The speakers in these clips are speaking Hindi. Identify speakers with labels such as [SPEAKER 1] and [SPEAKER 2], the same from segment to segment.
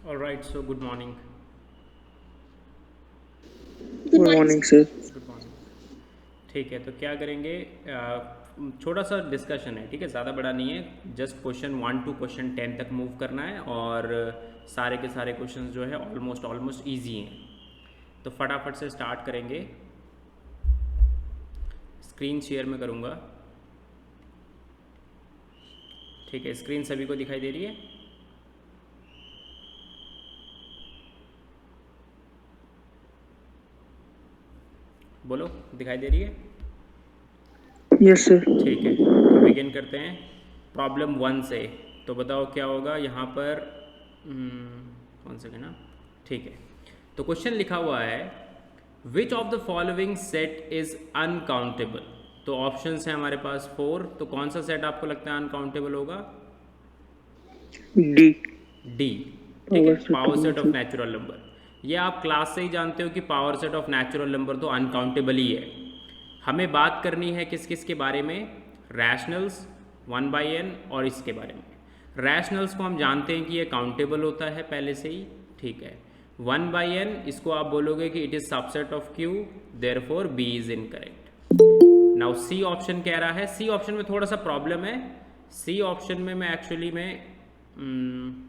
[SPEAKER 1] Alright, so good morning.
[SPEAKER 2] Good morning sir.
[SPEAKER 1] Good morning. ठीक है, तो क्या करेंगे? छोटा सा डिस्कशन है, ठीक है, ज़्यादा बड़ा नहीं है। जस्ट क्वेश्चन 1 टू क्वेश्चन 10 तक मूव करना है और सारे के सारे क्वेश्चंस जो है ऑलमोस्ट ऑलमोस्ट ईजी हैं। तो फटाफट से स्टार्ट करेंगे। स्क्रीन शेयर में करूँगा। ठीक है, स्क्रीन सभी को दिखाई दे रही है? बोलो, दिखाई दे रही है?
[SPEAKER 2] Yes sir.
[SPEAKER 1] ठीक है, तो बिगिन करते हैं प्रॉब्लम 1 से। तो बताओ क्या होगा यहाँ पर। कौन सेकेंड ना? ठीक है, तो क्वेश्चन लिखा हुआ है which of the following set is uncountable. तो ऑप्शंस हैं हमारे पास 4। तो कौन सा सेट आपको लगता है अनकाउंटेबल होगा?
[SPEAKER 2] डी।
[SPEAKER 1] डी। ठीक है,
[SPEAKER 2] पावर सेट
[SPEAKER 1] पावर
[SPEAKER 2] होगा
[SPEAKER 1] set of
[SPEAKER 2] sir.
[SPEAKER 1] Natural number. ये आप क्लास से ही जानते हो कि power set of natural number तो अनकाउंटेबल ही है। हमें बात करनी है किस किस के बारे में? रैशनल्स, 1/n और इसके बारे में। रैशनल्स को हम जानते हैं कि ये काउंटेबल होता है पहले से ही, ठीक है। 1/n इसको आप बोलोगे कि it is subset of Q, therefore B is incorrect. Now C option कह रहा है, सी ऑप्शन में थोड़ा सा प्रॉब्लम है। सी ऑप्शन में मैं एक्चुअली में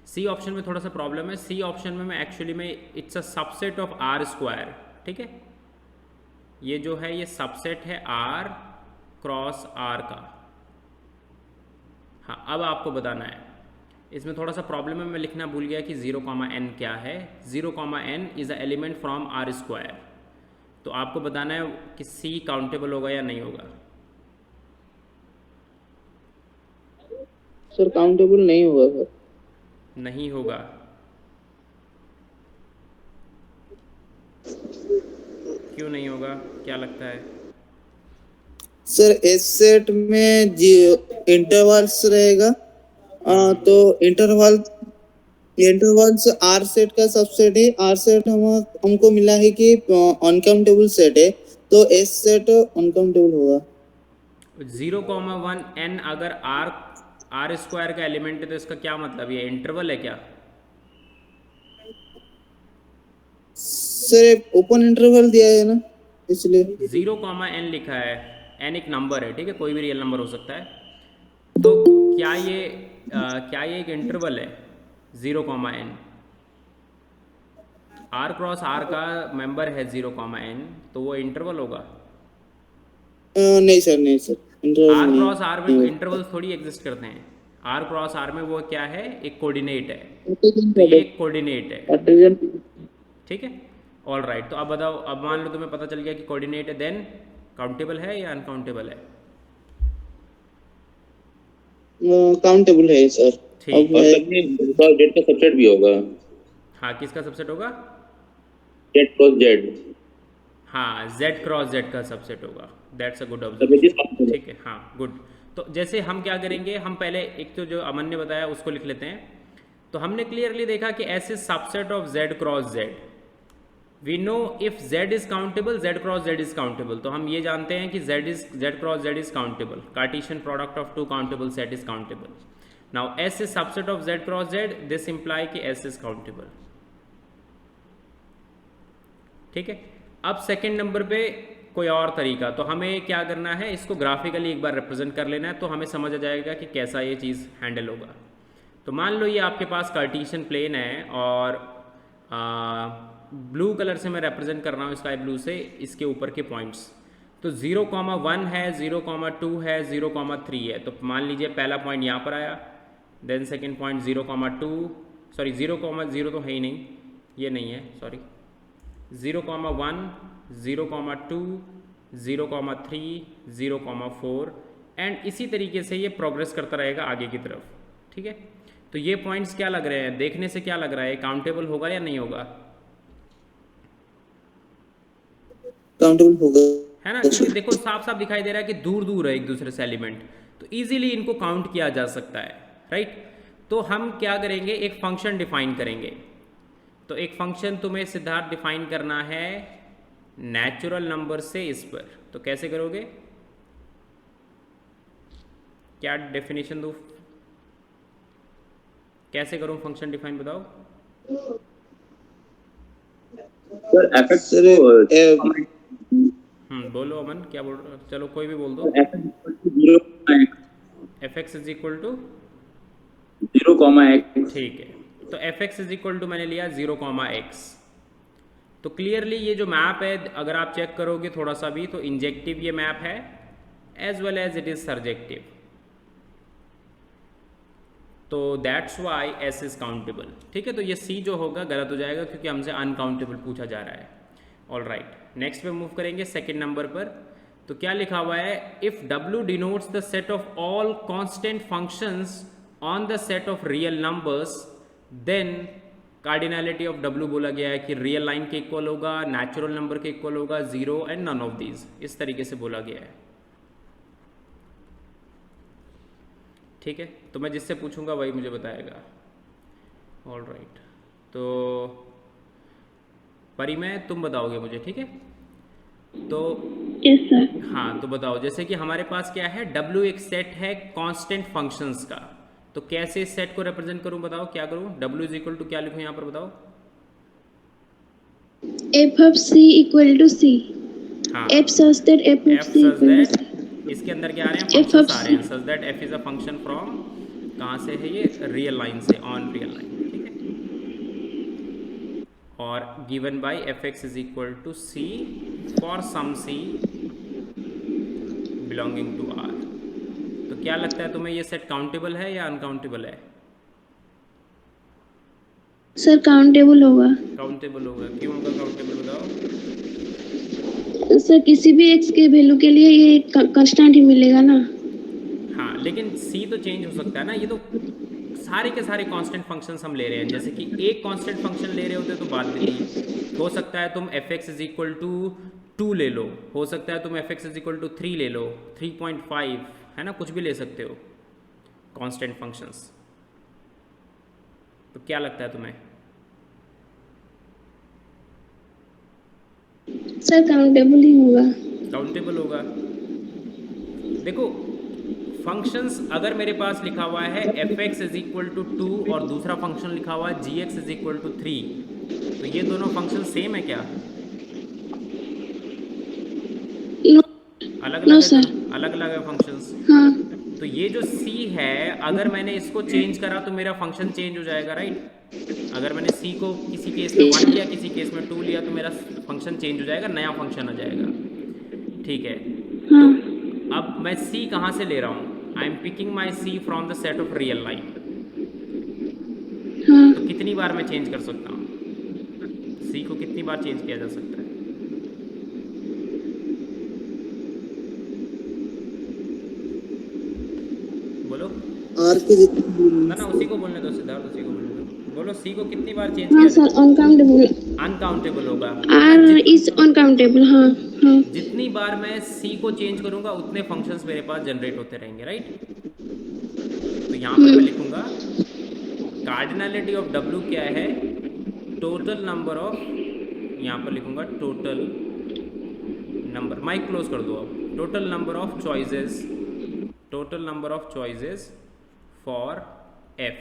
[SPEAKER 1] सी ऑप्शन में थोड़ा सा प्रॉब्लम है। सी ऑप्शन में मैं एक्चुअली में it's a subset of R square, ठीक है। ये जो है ये सबसेट है आर क्रॉस आर का। हाँ, अब आपको बताना है। इसमें थोड़ा सा प्रॉब्लम है, मैं लिखना भूल गया कि 0,n क्या है। 0,n is a element from R square. तो आपको बताना है कि सी काउंटेबल होगा या नहीं होगा।
[SPEAKER 2] सर काउंटेबल नहीं होगा सर।
[SPEAKER 1] नहीं होगा? क्यों नहीं होगा, क्या लगता है?
[SPEAKER 3] सर एस सेट में इंटरवल्स रहेगा। तो इंटरवल इंटरवल्स आर सेट का सबसेट है। आर सेट हमको मिला है कि अनकाउंटेबल सेट है, तो एस सेट अनकाउंटेबल होगा।
[SPEAKER 1] 0,1n अगर आर आर स्क्वायर का एलिमेंट है तो इसका क्या मतलब, ये इंटरवल है क्या?
[SPEAKER 3] सर ओपन इंटरवल दिया है ना, इसलिए।
[SPEAKER 1] 0,n लिखा है। n एक नंबर है, ठीक है, कोई भी रियल नंबर हो सकता है। तो क्या ये क्या ये एक इंटरवल है? 0,n आर क्रॉस आर का मेंबर है 0,n, तो वो इंटरवल होगा?
[SPEAKER 3] नहीं सर, नहीं सर, इंटरवल
[SPEAKER 1] आर
[SPEAKER 3] नहीं
[SPEAKER 1] क्रॉस आर में
[SPEAKER 3] नहीं
[SPEAKER 1] इंटरवल्स थोड़ी एग्जिस्ट करते हैं। आर क्रॉस आर में वो क्या है, एक कोऑर्डिनेट है। तो ये
[SPEAKER 3] होगा।
[SPEAKER 1] एक कोऑर्डिनेट है,
[SPEAKER 3] कार्टेशियन
[SPEAKER 1] ठीक है। ऑल राइट, तो अब बताओ, अब मान लो तुम्हें पता चल गया कि कोऑर्डिनेट है, देन काउंटेबल है या अनकाउंटेबल है?
[SPEAKER 3] काउंटेबल है सर।
[SPEAKER 1] ठीक
[SPEAKER 3] अब
[SPEAKER 1] है।
[SPEAKER 4] और सर ये जेड का सबसेट भी होगा।
[SPEAKER 1] हाँ, किसका सबसेट होगा?
[SPEAKER 4] Z cross Z.
[SPEAKER 1] हाँ, जेड क्रॉस जेड का सबसेट होगा। That's a good
[SPEAKER 4] sir which
[SPEAKER 1] observation.
[SPEAKER 4] Is
[SPEAKER 1] ठीक है, हाँ, गुड। तो जैसे हम क्या करेंगे, हम पहले एक तो जो अमन ने बताया उसको लिख लेते हैं। तो हमने क्लियरली देखा कि ऐसे subset of Z cross Z, we know if z is countable, z cross z is countable. तो हम ये जानते हैं कि z cross z is countable. Cartesian product of two countable set is countable. Now s is subset of z cross z, this imply कि s इज काउंटेबल। ठीक है। अब सेकेंड नंबर पे कोई और तरीका, तो हमें क्या करना है, इसको ग्राफिकली एक बार रिप्रेजेंट कर लेना है, तो हमें समझ आ जाएगा कि कैसा ये चीज़ हैंडल होगा। तो मान लो ये आपके पास कार्टेशियन प्लेन है और ब्लू कलर से मैं रिप्रेजेंट कर रहा हूँ, स्काई ब्लू से, इसके ऊपर के पॉइंट्स। तो 0,1 है, 0,2 है, 0,3 है। तो मान लीजिए पहला पॉइंट यहाँ पर आया, देन सेकेंड पॉइंट 0,2, सॉरी 0,0 तो है ही नहीं, ये नहीं है, सॉरी। 0,1, 0,2, 0,3, 0,4 एंड इसी तरीके से ये प्रोग्रेस करता रहेगा आगे की तरफ, ठीक है। तो ये पॉइंट्स क्या लग रहे हैं, देखने से क्या लग रहा है, काउंटेबल होगा या नहीं होगा?
[SPEAKER 3] काउंटेबल होगा
[SPEAKER 1] है ना, क्योंकि
[SPEAKER 3] सर।
[SPEAKER 1] देखो साफ साफ दिखाई दे रहा है कि दूर दूर है एक दूसरे से एलिमेंट, तो इजीली इनको काउंट किया जा सकता है, राइट। तो हम क्या करेंगे, एक फंक्शन डिफाइन करेंगे। तो एक फंक्शन तुम्हें सिद्धार्थ डिफाइन करना है नेचुरल नंबर से इस पर। तो कैसे करोगे, क्या डेफिनेशन दूँ? कैसे करूँ फंक्शन डिफाइन बताओ।
[SPEAKER 4] सर एफएक्स
[SPEAKER 3] सर
[SPEAKER 1] बोलो अमन, क्या बोल रहे हो? चलो कोई भी बोल दो। F x is equal to
[SPEAKER 4] 0,x।
[SPEAKER 1] ठीक है, तो F x is equal to मैंने लिया 0,x। तो क्लियरली ये जो मैप है अगर आप चेक करोगे थोड़ा सा भी, तो इंजेक्टिव ये मैप है as well as it is surjective. तो that's why S is countable. ठीक है, तो ये सी जो होगा गलत हो जाएगा क्योंकि हमसे अनकाउंटेबल पूछा जा रहा है। ऑल राइट, नेक्स्ट पे मूव करेंगे सेकेंड नंबर पर। तो क्या लिखा हुआ है, if W denotes the set of all constant functions on the set of real numbers, then cardinality of W बोला गया है कि रियल लाइन के इक्वल होगा, नेचुरल नंबर के इक्वल होगा, zero and none of these, इस तरीके से बोला गया है। ठीक है, तो मैं जिससे पूछूंगा वही मुझे बताएगा। ऑल राइट, तो परिमय तुम बताओगे मुझे, ठीक है। तो
[SPEAKER 5] यस सर।
[SPEAKER 1] हाँ, तो बताओ, जैसे कि हमारे पास क्या है, W एक सेट है कांस्टेंट फंक्शंस का, तो कैसे इस सेट को रिप्रेजेंट करूं, बताओ क्या करूं। W इज इक्वल टू क्या लिखूं यहाँ पर बताओ।
[SPEAKER 5] f of c equal to c।
[SPEAKER 1] हाँ,
[SPEAKER 5] f such that f of
[SPEAKER 1] f
[SPEAKER 5] c
[SPEAKER 1] such
[SPEAKER 5] equal to
[SPEAKER 1] that,
[SPEAKER 5] c।
[SPEAKER 1] इसके अंदर क्या आ रहे हैं,
[SPEAKER 5] f
[SPEAKER 1] फंक्शंस
[SPEAKER 5] of
[SPEAKER 1] आ रहे हैं,
[SPEAKER 5] c।
[SPEAKER 1] Such that f is a function from, कहाँ से है ये, रियल लाइन से, ऑन रियल लाइन। ठीक है, और given by F x is equal to C for some C belonging to R. तो क्या लगता है तुम्हें, ये सेट काउंटेबल है या अनकाउंटेबल है।
[SPEAKER 5] सर काउंटेबल होगा।
[SPEAKER 1] काउंटेबल होगा, क्यों होगा काउंटेबल बताओ।
[SPEAKER 5] सर किसी भी x के वैल्यू के लिए ये कांस्टेंट ही मिलेगा ना।
[SPEAKER 1] हाँ, लेकिन सी तो चेंज हो सकता है ना, ये तो सारे के सारे कांस्टेंट फंक्शंस हम ले रहे हैं। जैसे कि एक कांस्टेंट फंक्शन ले रहे होते तो बात भी थी, हो सकता है तुम F x is equal to 2 ले लो, हो सकता है तुम F x is equal to 3 ले लो, 3.5 है ना, कुछ भी ले सकते हो कांस्टेंट फंक्शंस। तो क्या लगता है तुम्हें।
[SPEAKER 5] सर काउंटेबल ही होगा।
[SPEAKER 1] काउंटेबल होगा। देखो फंक्शंस अगर मेरे पास लिखा हुआ है f x is equal to 2 और दूसरा फंक्शन लिखा हुआ है g x is equal to 3, तो ये दोनों फंक्शन सेम है क्या,
[SPEAKER 5] नो।
[SPEAKER 1] अलग
[SPEAKER 5] नो
[SPEAKER 1] अलग
[SPEAKER 5] सर।
[SPEAKER 1] है, अलग अलग है फंक्शंस।
[SPEAKER 5] हाँ।
[SPEAKER 1] तो ये जो C है, अगर मैंने इसको चेंज करा तो मेरा फंक्शन चेंज हो जाएगा, राइट। अगर मैंने C को किसी केस में 1 लिया, किसी केस में 2 लिया, तो मेरा फंक्शन चेंज हो जाएगा, नया फंक्शन आ जाएगा। ठीक है,
[SPEAKER 5] हाँ।
[SPEAKER 1] तो अब मैं C कहाँ से ले रहा हूँ, I am picking my C from the set of real line.
[SPEAKER 5] हाँ।
[SPEAKER 1] तो कितनी बार मैं चेंज कर सकता हूँ, C को कितनी बार चेंज किया जा सकता है। बोलो
[SPEAKER 3] आर के जितने
[SPEAKER 1] ना, उसी को बोलने दो सिद्धार्थ, उसी को बोलने दो। बोलो C को कितनी बार चेंज
[SPEAKER 5] हाँ
[SPEAKER 1] किया
[SPEAKER 5] सर
[SPEAKER 1] जाए।
[SPEAKER 5] अनकाउंटेबल।
[SPEAKER 1] अनकाउंटेबल होगा।
[SPEAKER 5] R is uncountable. हाँ। हाँ।
[SPEAKER 1] जितनी बार मैं C को चेंज करूंगा उतने फंक्शंस मेरे पास जनरेट होते रहेंगे, राइट। तो यहाँ पर मैं लिखूंगा कार्डिनलिटी ऑफ W क्या है, टोटल नंबर ऑफ, यहाँ पर लिखूंगा टोटल नंबर, माइक क्लोज कर दो अब, total number of choices, total number of choices for F।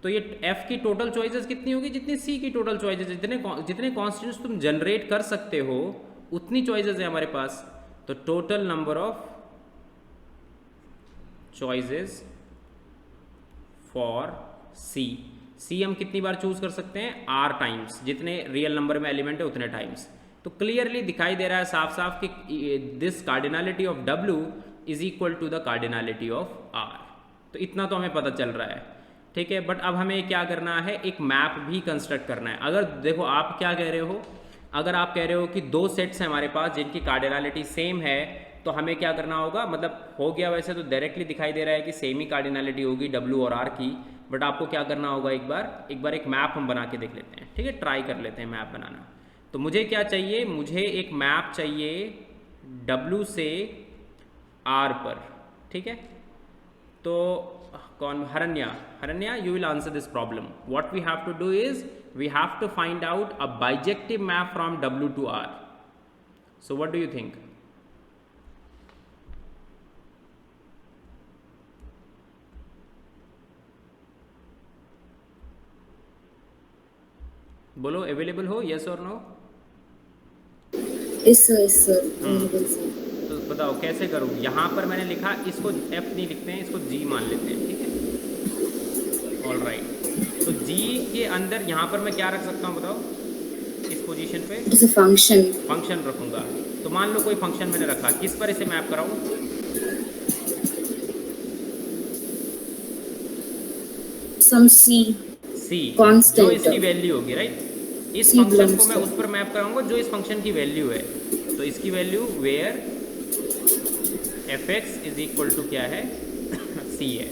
[SPEAKER 1] तो ये F की टोटल चॉइसेस कितनी होगी, जितनी C की टोटल चॉइसेस, जितने कॉन्स्टेंट्स तुम जनरेट कर सकते हो उतनी चॉइसेस है हमारे पास। तो total number of choices for C हम कितनी बार चूज कर सकते हैं, R टाइम्स, जितने रियल नंबर में एलिमेंट है उतने टाइम्स। तो क्लियरली दिखाई दे रहा है साफ साफ कि this cardinality of W is equal to the cardinality of R। तो इतना तो हमें पता चल रहा है, ठीक है। बट अब हमें क्या करना है, एक मैप भी कंस्ट्रक्ट करना है। अगर देखो आप क्या कह रहे हो, अगर आप कह रहे हो कि दो सेट्स हैं हमारे पास जिनकी कार्डिनलिटी सेम है, तो हमें क्या करना होगा, मतलब हो गया वैसे तो डायरेक्टली दिखाई दे रहा है कि सेम ही कार्डिनलिटी होगी W और R की, बट आपको क्या करना होगा, एक बार एक मैप हम बना के देख लेते हैं, ठीक है। ट्राई कर लेते हैं मैप बनाना। तो मुझे क्या चाहिए, मुझे एक मैप चाहिए W से R पर, ठीक है। तो कौन, Haranya you will answer this problem. What we have to do is we have to find out a bijective map from W to R। So what do you think. बोलो अवेलेबल हो, यस और no?
[SPEAKER 6] Yes sir, available sir.
[SPEAKER 1] तो बताओ कैसे करूँ? यहाँ पर मैंने लिखा, इसको एफ नहीं लिखते हैं, इसको जी मान लेते हैं, ठीक है, ऑल राइट। तो जी के अंदर यहाँ पर मैं क्या रख सकता हूँ बताओ, इस पोजीशन पे
[SPEAKER 6] It is a function.
[SPEAKER 1] Function रखूँगा। तो मान लो कोई फंक्शन मैंने रखा, किस पर इसे मैप कराऊँ?
[SPEAKER 6] Some C.
[SPEAKER 1] सी,
[SPEAKER 6] Constant.
[SPEAKER 1] जो इसकी वैल्यू होगी, राइट? इस
[SPEAKER 6] C
[SPEAKER 1] फंक्शन
[SPEAKER 6] belongs
[SPEAKER 1] को मैं
[SPEAKER 6] to.
[SPEAKER 1] उस पर मैप कराऊंगा जो इस फंक्शन की वैल्यू है। तो इसकी value where f x is equal to क्या है सी है।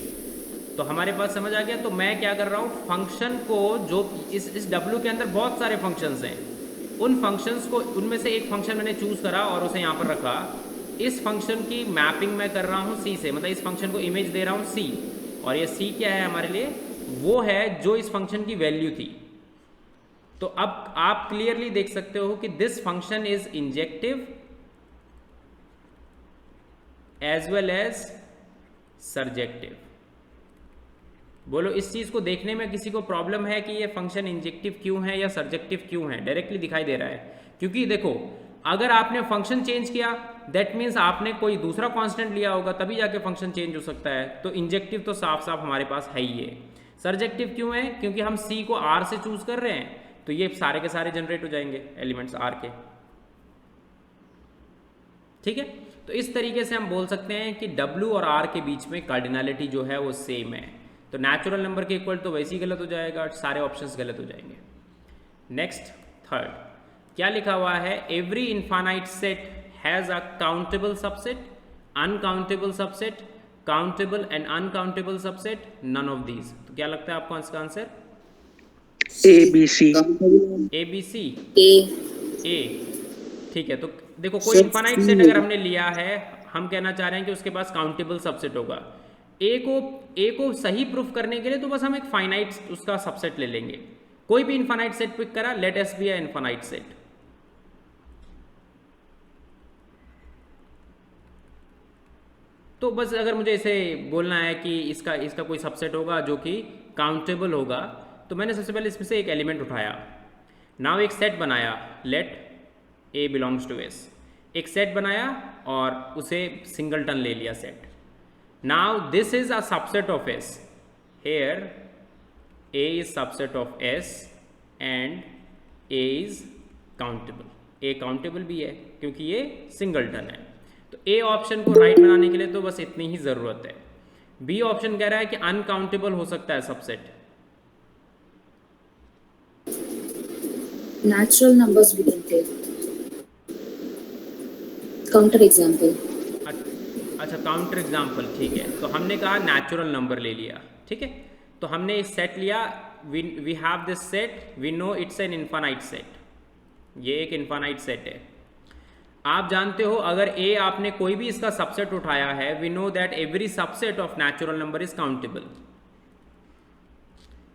[SPEAKER 1] तो हमारे पास समझ आ गया। तो मैं क्या कर रहा हूँ, फंक्शन को जो इस डब्ल्यू के अंदर बहुत सारे फंक्शंस हैं, उन फंक्शंस को, उनमें से एक फंक्शन मैंने चूज करा और उसे यहाँ पर रखा। इस फंक्शन की मैपिंग मैं कर रहा हूँ सी से, मतलब इस फंक्शन को इमेज दे रहा हूँ सी, और ये सी क्या है हमारे लिए, वो है जो इस फंक्शन की वैल्यू थी। तो अब आप क्लियरली देख सकते हो कि this function is injective as well as surjective. बोलो इस चीज को देखने में किसी को प्रॉब्लम है कि ये फंक्शन इंजेक्टिव क्यों है या सर्जेक्टिव क्यों है? डायरेक्टली दिखाई दे रहा है, क्योंकि देखो अगर आपने फंक्शन चेंज किया दैट मीन्स आपने कोई दूसरा कांस्टेंट लिया होगा, तभी जाके फंक्शन चेंज हो सकता है। तो इंजेक्टिव तो साफ साफ हमारे पास है ही है। सर्जेक्टिव क्यों है? क्योंकि हम सी को आर से चूज कर रहे हैं, तो ये सारे के सारे जनरेट हो जाएंगे एलिमेंट्स आर के, ठीक है। तो इस तरीके से हम बोल सकते हैं कि W और R के बीच में कार्डिनलिटी जो है वो सेम है। तो नेचुरल नंबर के इक्वल तो वैसे ही गलत हो जाएगा, सारे ऑप्शंस गलत हो जाएंगे। नेक्स्ट थर्ड क्या लिखा हुआ है, every infinite set has a countable subset, uncountable subset, countable and uncountable subset, none of these. तो क्या लगता है आपको इसका answer?
[SPEAKER 2] ABC।
[SPEAKER 1] ABC
[SPEAKER 6] A.
[SPEAKER 1] A, ठीक है। तो देखो कोई
[SPEAKER 3] Set
[SPEAKER 1] इनफाइनाइट
[SPEAKER 3] C
[SPEAKER 1] सेट
[SPEAKER 3] होगा।
[SPEAKER 1] अगर हमने लिया है, हम कहना चाह रहे हैं कि उसके पास काउंटेबल सबसेट होगा। ए को सही प्रूफ करने के लिए तो बस हम एक फाइनाइट उसका सबसेट ले लेंगे। कोई भी इनफाइनाइट सेट पिक करा, let S be a infinite set. तो बस अगर मुझे इसे बोलना है कि इसका कोई सबसेट होगा जो कि काउंटेबल होगा, तो मैंने सबसे पहले इसमें से एक एलिमेंट उठाया, नाउ एक सेट बनाया, let A belongs to S. एक सेट बनाया और उसे सिंगलटन ले लिया set. Now this is a subset of S, here A is subset of S and A is countable. A countable भी है क्योंकि ये सिंगलटन है। तो ए ऑप्शन को राइट बनाने के लिए तो बस इतनी ही जरूरत है। बी ऑप्शन कह रहा है कि अनकाउंटेबल हो सकता है subset.
[SPEAKER 6] Natural numbers we can take. Counter example.
[SPEAKER 1] अच्छा काउंटर एग्जाम्पल, ठीक है। तो हमने कहा नेचुरल नंबर ले लिया, ठीक है। तो हमने एक सेट लिया, we have this set, we know it's an infinite set. ये एक इनफाइनाइट सेट है। आप जानते हो अगर ए आपने कोई भी इसका सबसेट उठाया है, we know that every subset of natural number is countable.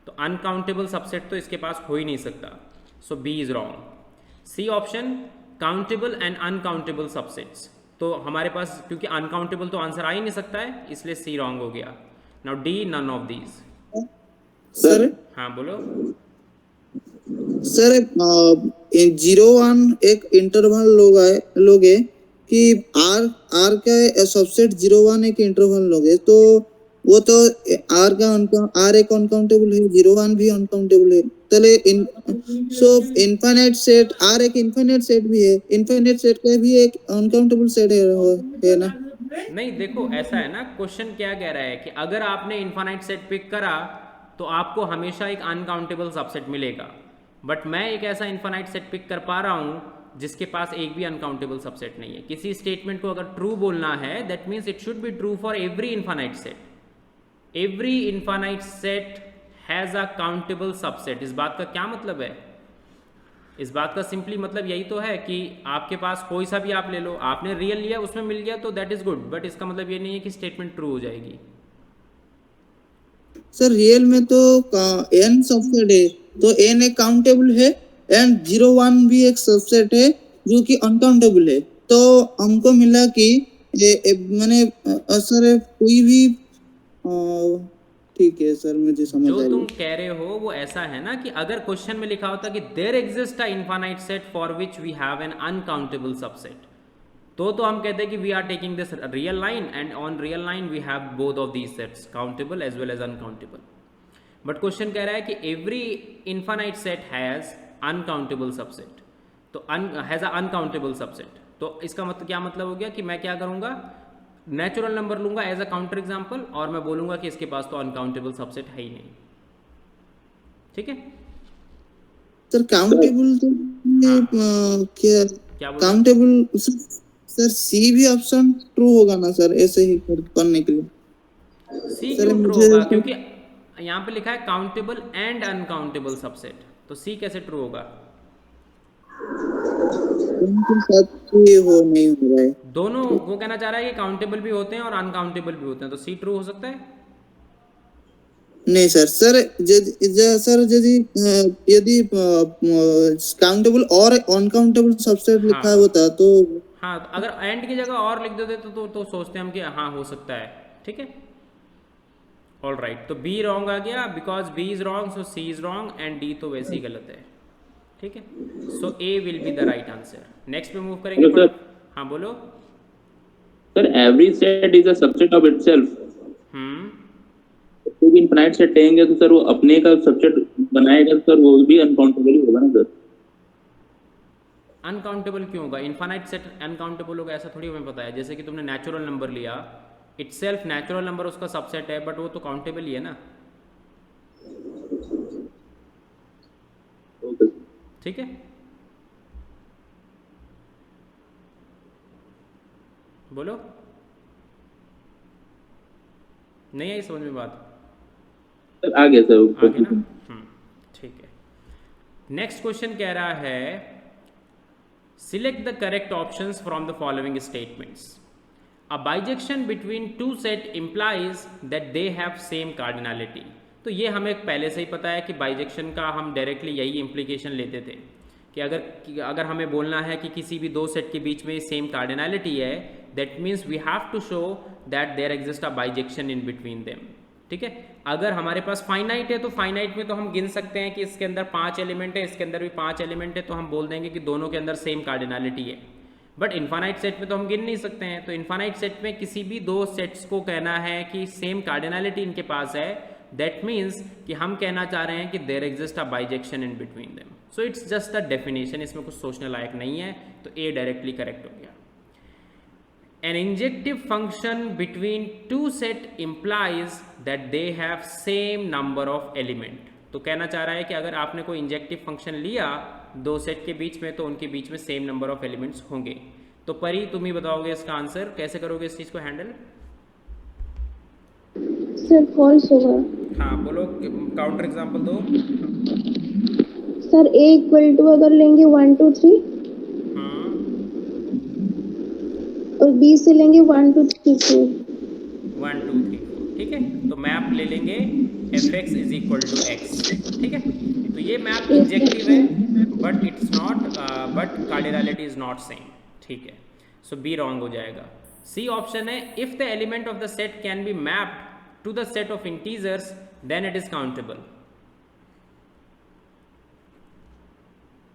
[SPEAKER 1] तो अनकाउंटेबल सबसेट तो इसके पास हो ही नहीं सकता, so B is wrong. C option countable and uncountable subsets, तो हमारे पास क्योंकि अनकाउंटेबल तो आंसर आ ही नहीं सकता है, इसलिए सी रॉन्ग हो गया। Now D none of these.
[SPEAKER 3] Sir
[SPEAKER 1] हाँ बोलो।
[SPEAKER 3] सर 0-1 एक इंटरवल लोगे कि आर का सबसेट 0-1 एक इंटरवल लोगे, तो वो तो आर एक अनकाउंटेबल है, 0-1 भी अनकाउंटेबल है। तले सो इनफाइनाइट सेट आर एक इनफाइनाइट सेट भी है, इनफाइनाइट सेट का भी एक अनकाउंटेबल सेट है ना?
[SPEAKER 1] नहीं देखो ऐसा है ना, क्वेश्चन क्या कह रहा है कि अगर आपने इनफाइनाइट सेट पिक करा तो आपको हमेशा एक अनकाउंटेबल सबसेट मिलेगा। बट मैं एक ऐसा इनफाइनाइट सेट पिक कर पा रहा हूं जिसके पास एक भी अनकाउंटेबल सबसेट नहीं है। किसी स्टेटमेंट को अगर ट्रू बोलना है that means it should be true for every infinite set. Every infinite set has a countable subset. इस बात का क्या मतलब है? इस बात का सिंपली मतलब यही तो है कि आपके पास कोई सा भी आप ले लो, आपने रियल लिया उसमें मिल गया तो दैट इज गुड, बट इसका मतलब ये नहीं है कि स्टेटमेंट ट्रू हो जाएगी।
[SPEAKER 3] सर रियल में तो n सबसेट है, तो n एक काउंटेबल है एंड 0-1 भी एक सबसेट है जो कि अनकाउंटेबल है। तो हमको मिला कि मैंने सर कोई भी ठीक है सर, मुझे समझ
[SPEAKER 1] जो
[SPEAKER 3] आ
[SPEAKER 1] तुम
[SPEAKER 3] गया।
[SPEAKER 1] कह रहे हो वो ऐसा है ना कि अगर क्वेश्चन में लिखा होता कि there exist a infinite set for which we have an uncountable subset, तो हम कहते हैं कि we are taking this real line and on real line we have both of these sets, countable as well as uncountable. But question कह रहा है कि every infinite set has uncountable subset, तो हैज अ अनकाउंटेबल सबसेट। तो इसका मतलब क्या मतलब हो गया कि मैं क्या करूंगा, नेचुरल नंबर लूंगा एज अ काउंटर एग्जाम्पल और मैं बोलूंगा कि इसके पास तो अनकाउंटेबल सबसेट है ही नहीं। ठीक है,
[SPEAKER 3] सर काउंटेबल तो
[SPEAKER 1] हाँ
[SPEAKER 3] क्या
[SPEAKER 1] क्या बोल रहे
[SPEAKER 3] काउंटेबल सर, सी भी ऑप्शन ट्रू होगा ना सर, ऐसे ही करने के लिए?
[SPEAKER 1] हो, सी
[SPEAKER 3] सर
[SPEAKER 1] क्यों ट्रू
[SPEAKER 3] मुझे
[SPEAKER 1] होगा, क्योंकि यहाँ पे लिखा है काउंटेबल एंड अनकाउंटेबल सबसेट, तो सी कैसे ट्रू होगा?
[SPEAKER 3] उनके साथ ये हो नहीं हो रहा है।
[SPEAKER 1] दोनों, वो कहना चाह रहा है कि काउंटेबल भी होते हैं और अनकाउंटेबल भी होते हैं, तो सी ट्रू हो सकता है।
[SPEAKER 3] नहीं सर, सर यदि काउंटेबल और अनकाउंटेबल सबसेट
[SPEAKER 1] हाँ
[SPEAKER 3] लिखा होता तो
[SPEAKER 1] हाँ, तो अगर एंड की जगह और लिख देते तो सोचते हैं हम कि हाँ हो सकता है। ठीक है, ऑल राइट, तो बी रॉन्ग आ गया because B is wrong, so C is wrong and D तो वैसे ही गलत है। ठीक है, so A will be the right answer. Next पे मूव करेंगे।
[SPEAKER 4] Hello sir.
[SPEAKER 1] हाँ बोलो।
[SPEAKER 4] Sir every set is a subset of itself.
[SPEAKER 1] Hmm,
[SPEAKER 4] क्योंकि इनफाइनाइट सेट लेंगे तो सर वो अपने का सबसेट बनाएगा, तो सर वो भी अनकाउंटेबल ही होगा ना सर।
[SPEAKER 1] अनकाउंटेबल क्यों होगा? इनफाइनाइट सेट अनकाउंटेबल होगा ऐसा थोड़ी हमें पता है। जैसे कि तुमने नेचुरल नंबर लिया, इटसेल्फ नेचुरल नंबर उसका सबसेट है, बट वो तो काउंटेबल ही है ना।
[SPEAKER 4] ओके।
[SPEAKER 1] ठीक है, बोलो। नहीं आई समझ में बात?
[SPEAKER 4] सर आ गया सर।
[SPEAKER 1] आगे ना, ठीक है। नेक्स्ट क्वेश्चन कह रहा है select the correct options from the following statements. A bijection between two set implies that they have same cardinality. तो ये हमें पहले से ही पता है कि बाइजेक्शन का हम डायरेक्टली यही इम्प्लीकेशन लेते थे कि अगर हमें बोलना है कि किसी भी दो सेट के बीच में सेम कार्डिनलिटी है, that means we have to show that there exist a bijection in between them. ठीक है, अगर हमारे पास फाइनाइट है तो फाइनाइट में तो हम गिन सकते हैं कि इसके अंदर 5 एलिमेंट है, इसके अंदर भी 5 एलिमेंट है, तो हम बोल देंगे कि दोनों के अंदर सेम कार्डिनलिटी है। बट इनफाइनाइट सेट में तो हम गिन नहीं सकते हैं, तो इनफाइनाइट सेट में किसी भी दो सेट्स को कहना है कि सेम कार्डिनलिटी इनके पास है, दैट मीन्स कि हम कहना चाह रहे हैं कि there exist a bijection in between them. So it's just a definition, इसमें कुछ सोचने लायक नहीं है, तो ए डायरेक्टली करेक्ट हो गया। An injective function between two set implies that they have same number of element। तो कहना चाह रहा है कि अगर आपने कोई इंजेक्टिव फंक्शन लिया दो सेट के बीच में, तो उनके बीच में सेम नंबर ऑफ एलिमेंट्स होंगे। तो परी तुम ही बताओगे इसका आंसर, कैसे करोगे इस चीज़ को हैंडल?
[SPEAKER 5] सर फॉल्स होगा।
[SPEAKER 1] हाँ बोलो, काउंटर एग्जांपल दो।
[SPEAKER 5] सर ए इक्वल टू अगर लेंगे 1 2 3 और बी से लेंगे 1 2 3 4।
[SPEAKER 1] 1 2 3 4, ठीक है। तो मैप ले लेंगे f x is equal to x. ठीक है, तो ये मैप इंजेक्टिव है but it's not, but cardinality is not same. ठीक है, सो बी रॉन्ग हो जाएगा। सी ऑप्शन है if the element of the set can be mapped to the set of integers then it is countable.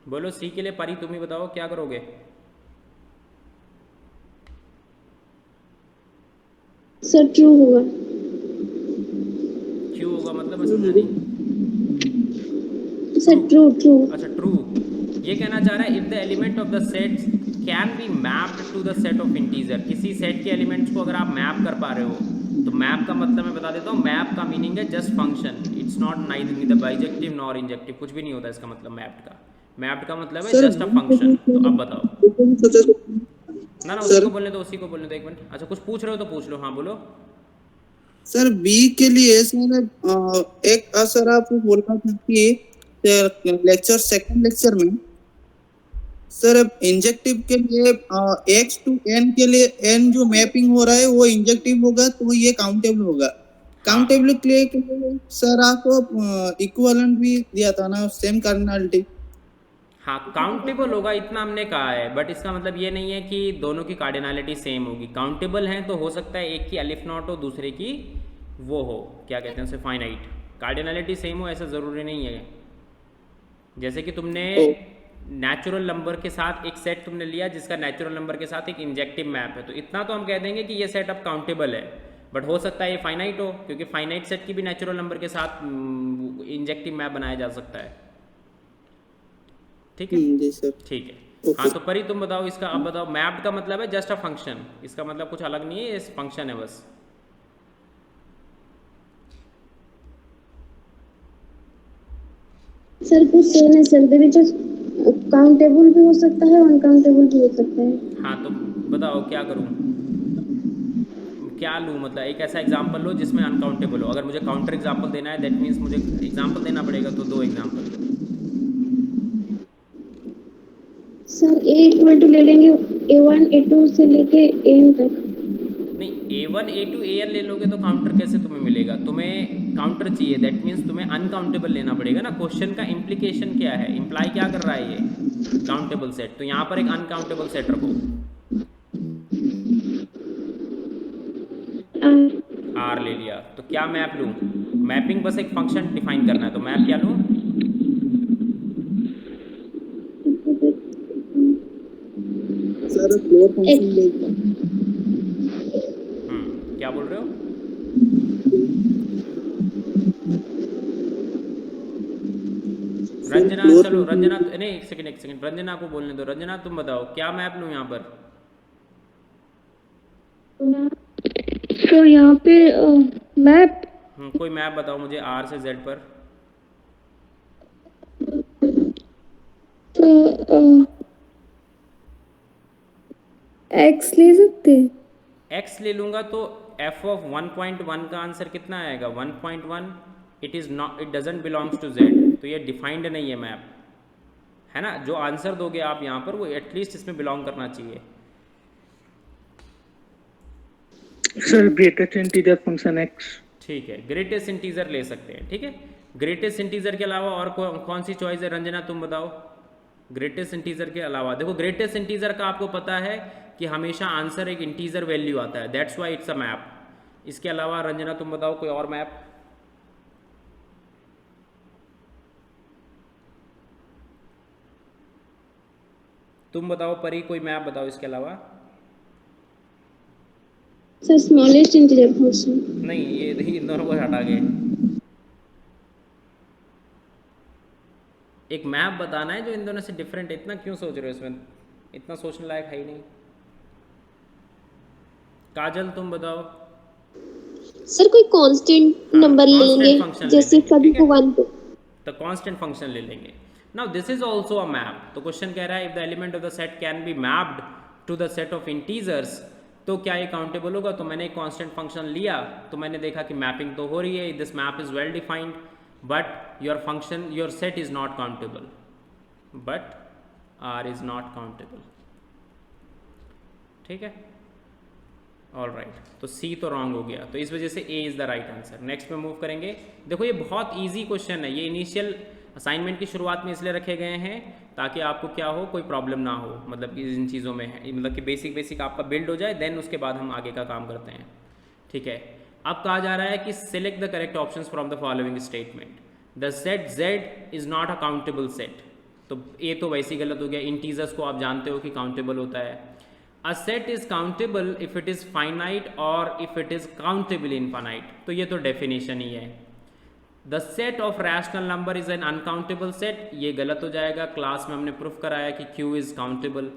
[SPEAKER 1] बोलो सी के लिए, परी तुम ही बताओ क्या करोगे?
[SPEAKER 5] सर ट्रू होगा।
[SPEAKER 1] क्यों होगा मतलब मैं समझा नहीं।
[SPEAKER 5] Sir true true.
[SPEAKER 1] अच्छा ट्रू, ये कहना चाह रहा है if the element of the set can be mapped to the set of integer. किसी सेट के एलिमेंट्स को अगर आप मैप कर पा रहे हो, तो मैप का मतलब मैं बता देता हूँ, मैप का मीनिंग है just function, it's not neither bijective nor injective, कुछ भी नहीं होता इसका मतलब मैप्ड का। मैप्ड का मतलब है जस्ट अ फंक्शन। तो अब बताओ। ना उसी को बोलने दो, उसी को बोलने दो, एक मिनट। अच्छा कुछ पूछ रहे हो तो पूछ लो। हाँ बोलो।
[SPEAKER 3] सर बी के लिए सर एक सर आप बोलना था कि लेक्चर सेकंड लेक्चर में सर इंजेक्टिव के लिए एक्स टू एन के लिए एन जो मैपिंग हो रहा है वो इंजेक्टिव होगा, तो ये काउंटेबल होगा। काउंटेबल के लिए सर आपको इक्विवेलेंट भी दिया था ना, सेम कार्डिनलिटी।
[SPEAKER 1] हाँ काउंटेबल होगा इतना हमने कहा है, बट इसका मतलब ये नहीं है कि दोनों की कार्डिनलिटी सेम होगी। काउंटेबल हैं तो हो सकता है एक की अलिफ नॉट हो, दूसरे की वो हो, क्या कहते हैं उसे, फाइनाइट। कार्डिनलिटी सेम हो ऐसा ज़रूरी नहीं है। जैसे कि तुमने नेचुरल नंबर के साथ एक सेट तुमने लिया जिसका नेचुरल नंबर के साथ एक इंजेक्टिव मैप है, तो इतना तो हम कह देंगे कि ये सेट अब काउंटेबल है। बट हो सकता है ये फाइनाइट हो, क्योंकि फाइनाइट सेट की भी नेचुरल नंबर के साथ इंजेक्टिव मैप बनाया जा सकता है। ठीक है
[SPEAKER 3] जी सर।
[SPEAKER 1] ठीक है। हाँ तो परी तुम बताओ इसका, अब बताओ मैप्ड का मतलब है जस्ट अ फंक्शन, इसका मतलब कुछ अलग नहीं है, ये फंक्शन है बस।
[SPEAKER 5] सर कुछ सेम है सर, ਦੇ ਵਿੱਚ काउंटेबल भी हो सकता है, अनकाउंटेबल भी हो सकता है।
[SPEAKER 1] हाँ तो बताओ क्या करूँ, क्या लूँ, मतलब एक ऐसा एग्जाम्पल लो जिसमें अनकाउंटेबल हो। अगर मुझे काउंटर एग्जाम्पल देना है दैट मीन्स मुझे एग्जाम्पल देना पड़ेगा, तो दो example.
[SPEAKER 5] Sir A equal to ले लेंगे, A1 A2 से लेके AN तक।
[SPEAKER 1] नहीं, A1 A2 AN ले लोगे तो काउंटर कैसे तुम्हें मिलेगा, तुम्हें काउंटर चाहिए, दैट मीन्स तुम्हें अनकाउंटेबल लेना पड़ेगा ना। क्वेश्चन का इम्प्लीकेशन क्या है, इम्प्लाई क्या कर रहा है ये, काउंटेबल सेट, तो यहाँ पर एक अनकाउंटेबल सेट रखो, R ले लिया। तो क्या मैप लूँ, मैपिंग बस एक फंक्शन डिफाइन करना है, तो मैप क्या लूँ,
[SPEAKER 3] सर फ्लोर फंक्शन लेगा।
[SPEAKER 1] क्या बोल रहे हो, रंजना, चलो रंजना, नहीं एक सेकंड रंजना को बोलने दो। रंजना तुम बताओ क्या मैप लूँ यहाँ पर।
[SPEAKER 5] तो यहाँ पे मैप,
[SPEAKER 1] कोई मैप बताओ मुझे R से Z पर।
[SPEAKER 5] तो X ले सकते हैं।
[SPEAKER 1] X ले लूँगा तो f ऑफ 1.1 का आंसर कितना आएगा, 1.1। It is not, it doesn't belongs to Z, तो ये डिफाइंड नहीं है मैप, है ना। जो आंसर दोगे आप यहाँ पर वो एटलीस्ट इसमें बिलोंग करना चाहिए।
[SPEAKER 2] Sir greatest integer function x।
[SPEAKER 1] ठीक है, ग्रेटेस्ट इंटीजर ले सकते हैं, ठीक है। ग्रेटेस्ट इंटीजर के अलावा और कौन सी चॉइस है, रंजना तुम बताओ। ग्रेटेस्ट इंटीजर के अलावा देखो, ग्रेटेस्ट इंटीजर का आपको पता है कि हमेशा आंसर एक इंटीजर वैल्यू आता है, that's why it's a map. इसके अलावा रंजना तुम बताओ कोई और मैप। तुम बताओ परी, कोई मैप बताओ इसके अलावा।
[SPEAKER 5] Sir smallest integer function.
[SPEAKER 1] नहीं, ये देखिए इन दोनों को हटा के एक मैप बताना है जो इन दोनों से डिफरेंट है। इतना क्यों सोच रहे हो, इसमें इतना सोचने लायक है ही नहीं। काजल तुम बताओ।
[SPEAKER 5] सर कोई कांस्टेंट नंबर ले लेंगे, जैसे सभी को 1 पे,
[SPEAKER 1] तो कांस्टेंट फंक्शन ले लेंगे। Now this is also a map. तो क्वेश्चन कह रहा है if the element of the set can be mapped to the set of integers, तो क्या ये काउंटेबल होगा। तो मैंने एक कांस्टेंट फंक्शन लिया, तो मैंने देखा कि मैपिंग तो हो रही है, this map is well defined, but your function, your set is not countable, but R is not countable. ठीक है, ऑल राइट। तो C तो रॉन्ग हो गया, तो इस वजह से A is the right answer. Next में मूव करेंगे। देखो ये बहुत ईजी क्वेश्चन है, ये इनिशियल असाइनमेंट की शुरुआत में इसलिए रखे गए हैं ताकि आपको क्या हो, कोई प्रॉब्लम ना हो, मतलब कि इन चीज़ों में है, मतलब कि बेसिक आपका बिल्ड हो जाए, देन उसके बाद हम आगे का काम करते हैं। ठीक है, अब कहा जा रहा है कि select the correct options from the following statement. The set Z is not a countable set, तो A तो वैसे ही गलत हो गया। इंटीजर्स को आप जानते हो कि काउंटेबल होता है। A set is countable if it is finite और if it is countable infinite, तो ये तो डेफिनेशन ही है। The set of rational number is an uncountable set, ये गलत हो जाएगा। क्लास में हमने प्रूफ कराया कि Q is countable.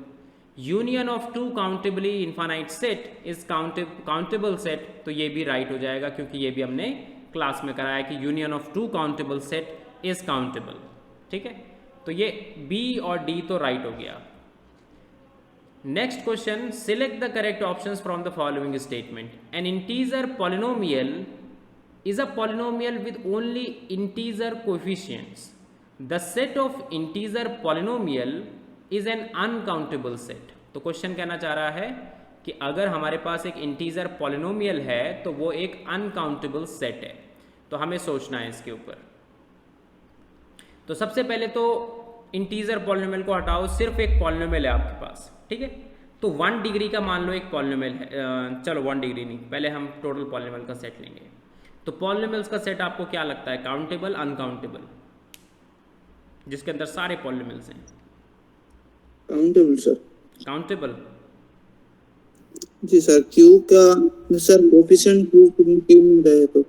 [SPEAKER 1] Union of two countably infinite set is countable set, तो ये भी राइट हो जाएगा, क्योंकि ये भी हमने क्लास में कराया कि union of two countable set is countable. ठीक है, तो ये B और D तो राइट हो गया। Next question, select the correct options from the following statement. N integer polynomial is a polynomial with only integer coefficients. The set of integer polynomial is an uncountable set. तो क्वेश्चन कहना चाह रहा है कि अगर हमारे पास एक इंटीजर पॉलिनोमियल है तो वो एक अनकाउंटेबल सेट है। तो हमें सोचना है इसके ऊपर। तो सबसे पहले तो इंटीजर पॉलिनोमियल को हटाओ, सिर्फ एक पॉलिनोमियल है आपके पास। ठीक है, तो 1 डिग्री का मान लो एक पॉलिनोमियल है, चलो 1 डिग्री नहीं, पहले हम टोटल पॉलिनोमियल का सेट लेंगे। तो पॉलिनोमियल्स का सेट आपको क्या लगता है, काउंटेबल अनकाउंटेबल, जिसके अंदर सारे पॉलिनोमियल्स हैं?
[SPEAKER 3] Countable sir.
[SPEAKER 1] काउंटेबल।
[SPEAKER 3] जी सर, क्यू का सर कोफिशिएंट क्यू में रहे तो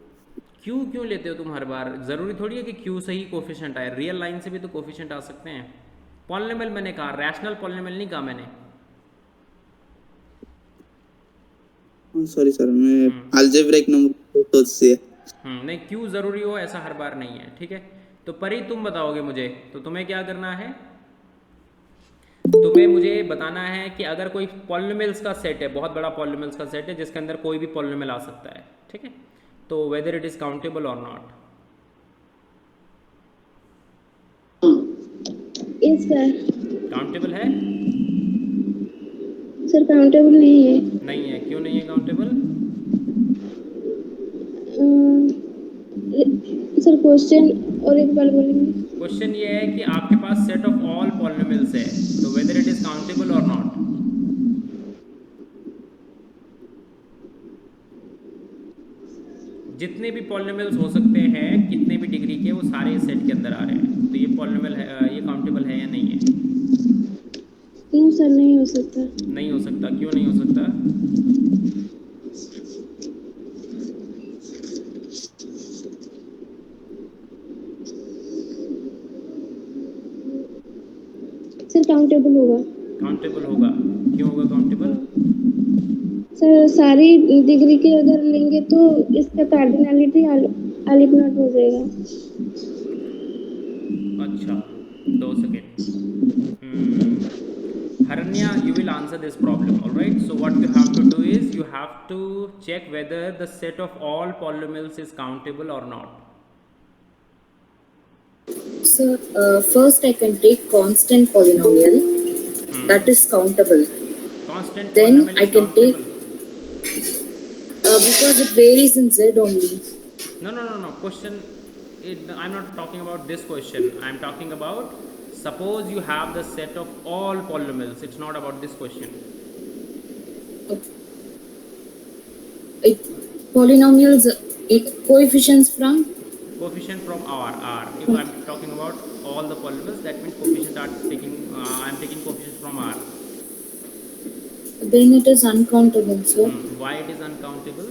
[SPEAKER 1] क्यू क्यों लेते हो तुम हर बार? ज़रूरी थोड़ी है कि क्यू से ही कोफिशिएंट आए, रियल लाइन से भी तो कोफिशिएंट आ सकते हैं। पॉलिनोमियल मैंने कहा, रैशनल पॉलिनोमियल नहीं कहा मैंने।
[SPEAKER 3] सॉरी सर, मैं अलजेब्रिक नंबर सोच से
[SPEAKER 1] नहीं, क्यू ज़रूरी हो ऐसा हर बार नहीं है, ठीक है। तो परी तुम बताओगे मुझे, तो तुम्हें क्या करना है, तुम्हें मुझे बताना है कि अगर कोई पॉलिनोमियल्स का सेट है, बहुत बड़ा पॉलिनोमियल्स का सेट है जिसके अंदर कोई भी पॉलिनोमियल आ सकता है, ठीक है, तो वेदर इट इज काउंटेबल और नॉट।
[SPEAKER 5] Yes sir.
[SPEAKER 1] काउंटेबल है?
[SPEAKER 5] सर काउंटेबल नहीं है।
[SPEAKER 1] नहीं है, क्यों नहीं है काउंटेबल?
[SPEAKER 5] सर क्वेश्चन और एक बार बोलेंगे?
[SPEAKER 1] क्वेश्चन ये है कि आपके पास सेट ऑफ ऑल पॉलिनोमियल्स है, तो वेदर इट इज काउंटेबल और नॉट। जितने भी पॉलिनोमियल्स हो सकते हैं, कितने भी डिग्री के, वो सारे इस सेट के अंदर आ रहे हैं, तो ये पॉलिनोमियल है, ये काउंटेबल है या नहीं है?
[SPEAKER 5] नहीं सर, नहीं हो सकता।
[SPEAKER 1] नहीं हो सकता, क्यों नहीं हो सकता?
[SPEAKER 5] सर काउंटेबल होगा।
[SPEAKER 1] काउंटेबल होगा, क्यों होगा काउंटेबल?
[SPEAKER 5] सर सारी डिग्री के अगर लेंगे तो इसका कार्डिनलिटी अलिफ नॉट हो जाएगा।
[SPEAKER 1] अच्छा, 2 second. Haranya, you will answer this problem, all right? So what you have to do is you have to check whether the set of all polynomials is countable or not.
[SPEAKER 6] So first I can take constant polynomial that is countable.
[SPEAKER 1] Constant
[SPEAKER 6] Then
[SPEAKER 1] polynomial
[SPEAKER 6] I
[SPEAKER 1] is
[SPEAKER 6] can take
[SPEAKER 1] countable.
[SPEAKER 6] because it varies in z only.
[SPEAKER 1] No. Question. I'm not talking about this question. I'm talking about, suppose you have the set of all polynomials. It's not about this question.
[SPEAKER 6] Polynomials, coefficients from?
[SPEAKER 1] Coefficient from R. If I'm talking about all the polynomials, that means coefficient are taking. I'm taking coefficients from R.
[SPEAKER 6] Then it is uncountable. So
[SPEAKER 1] Why it is uncountable?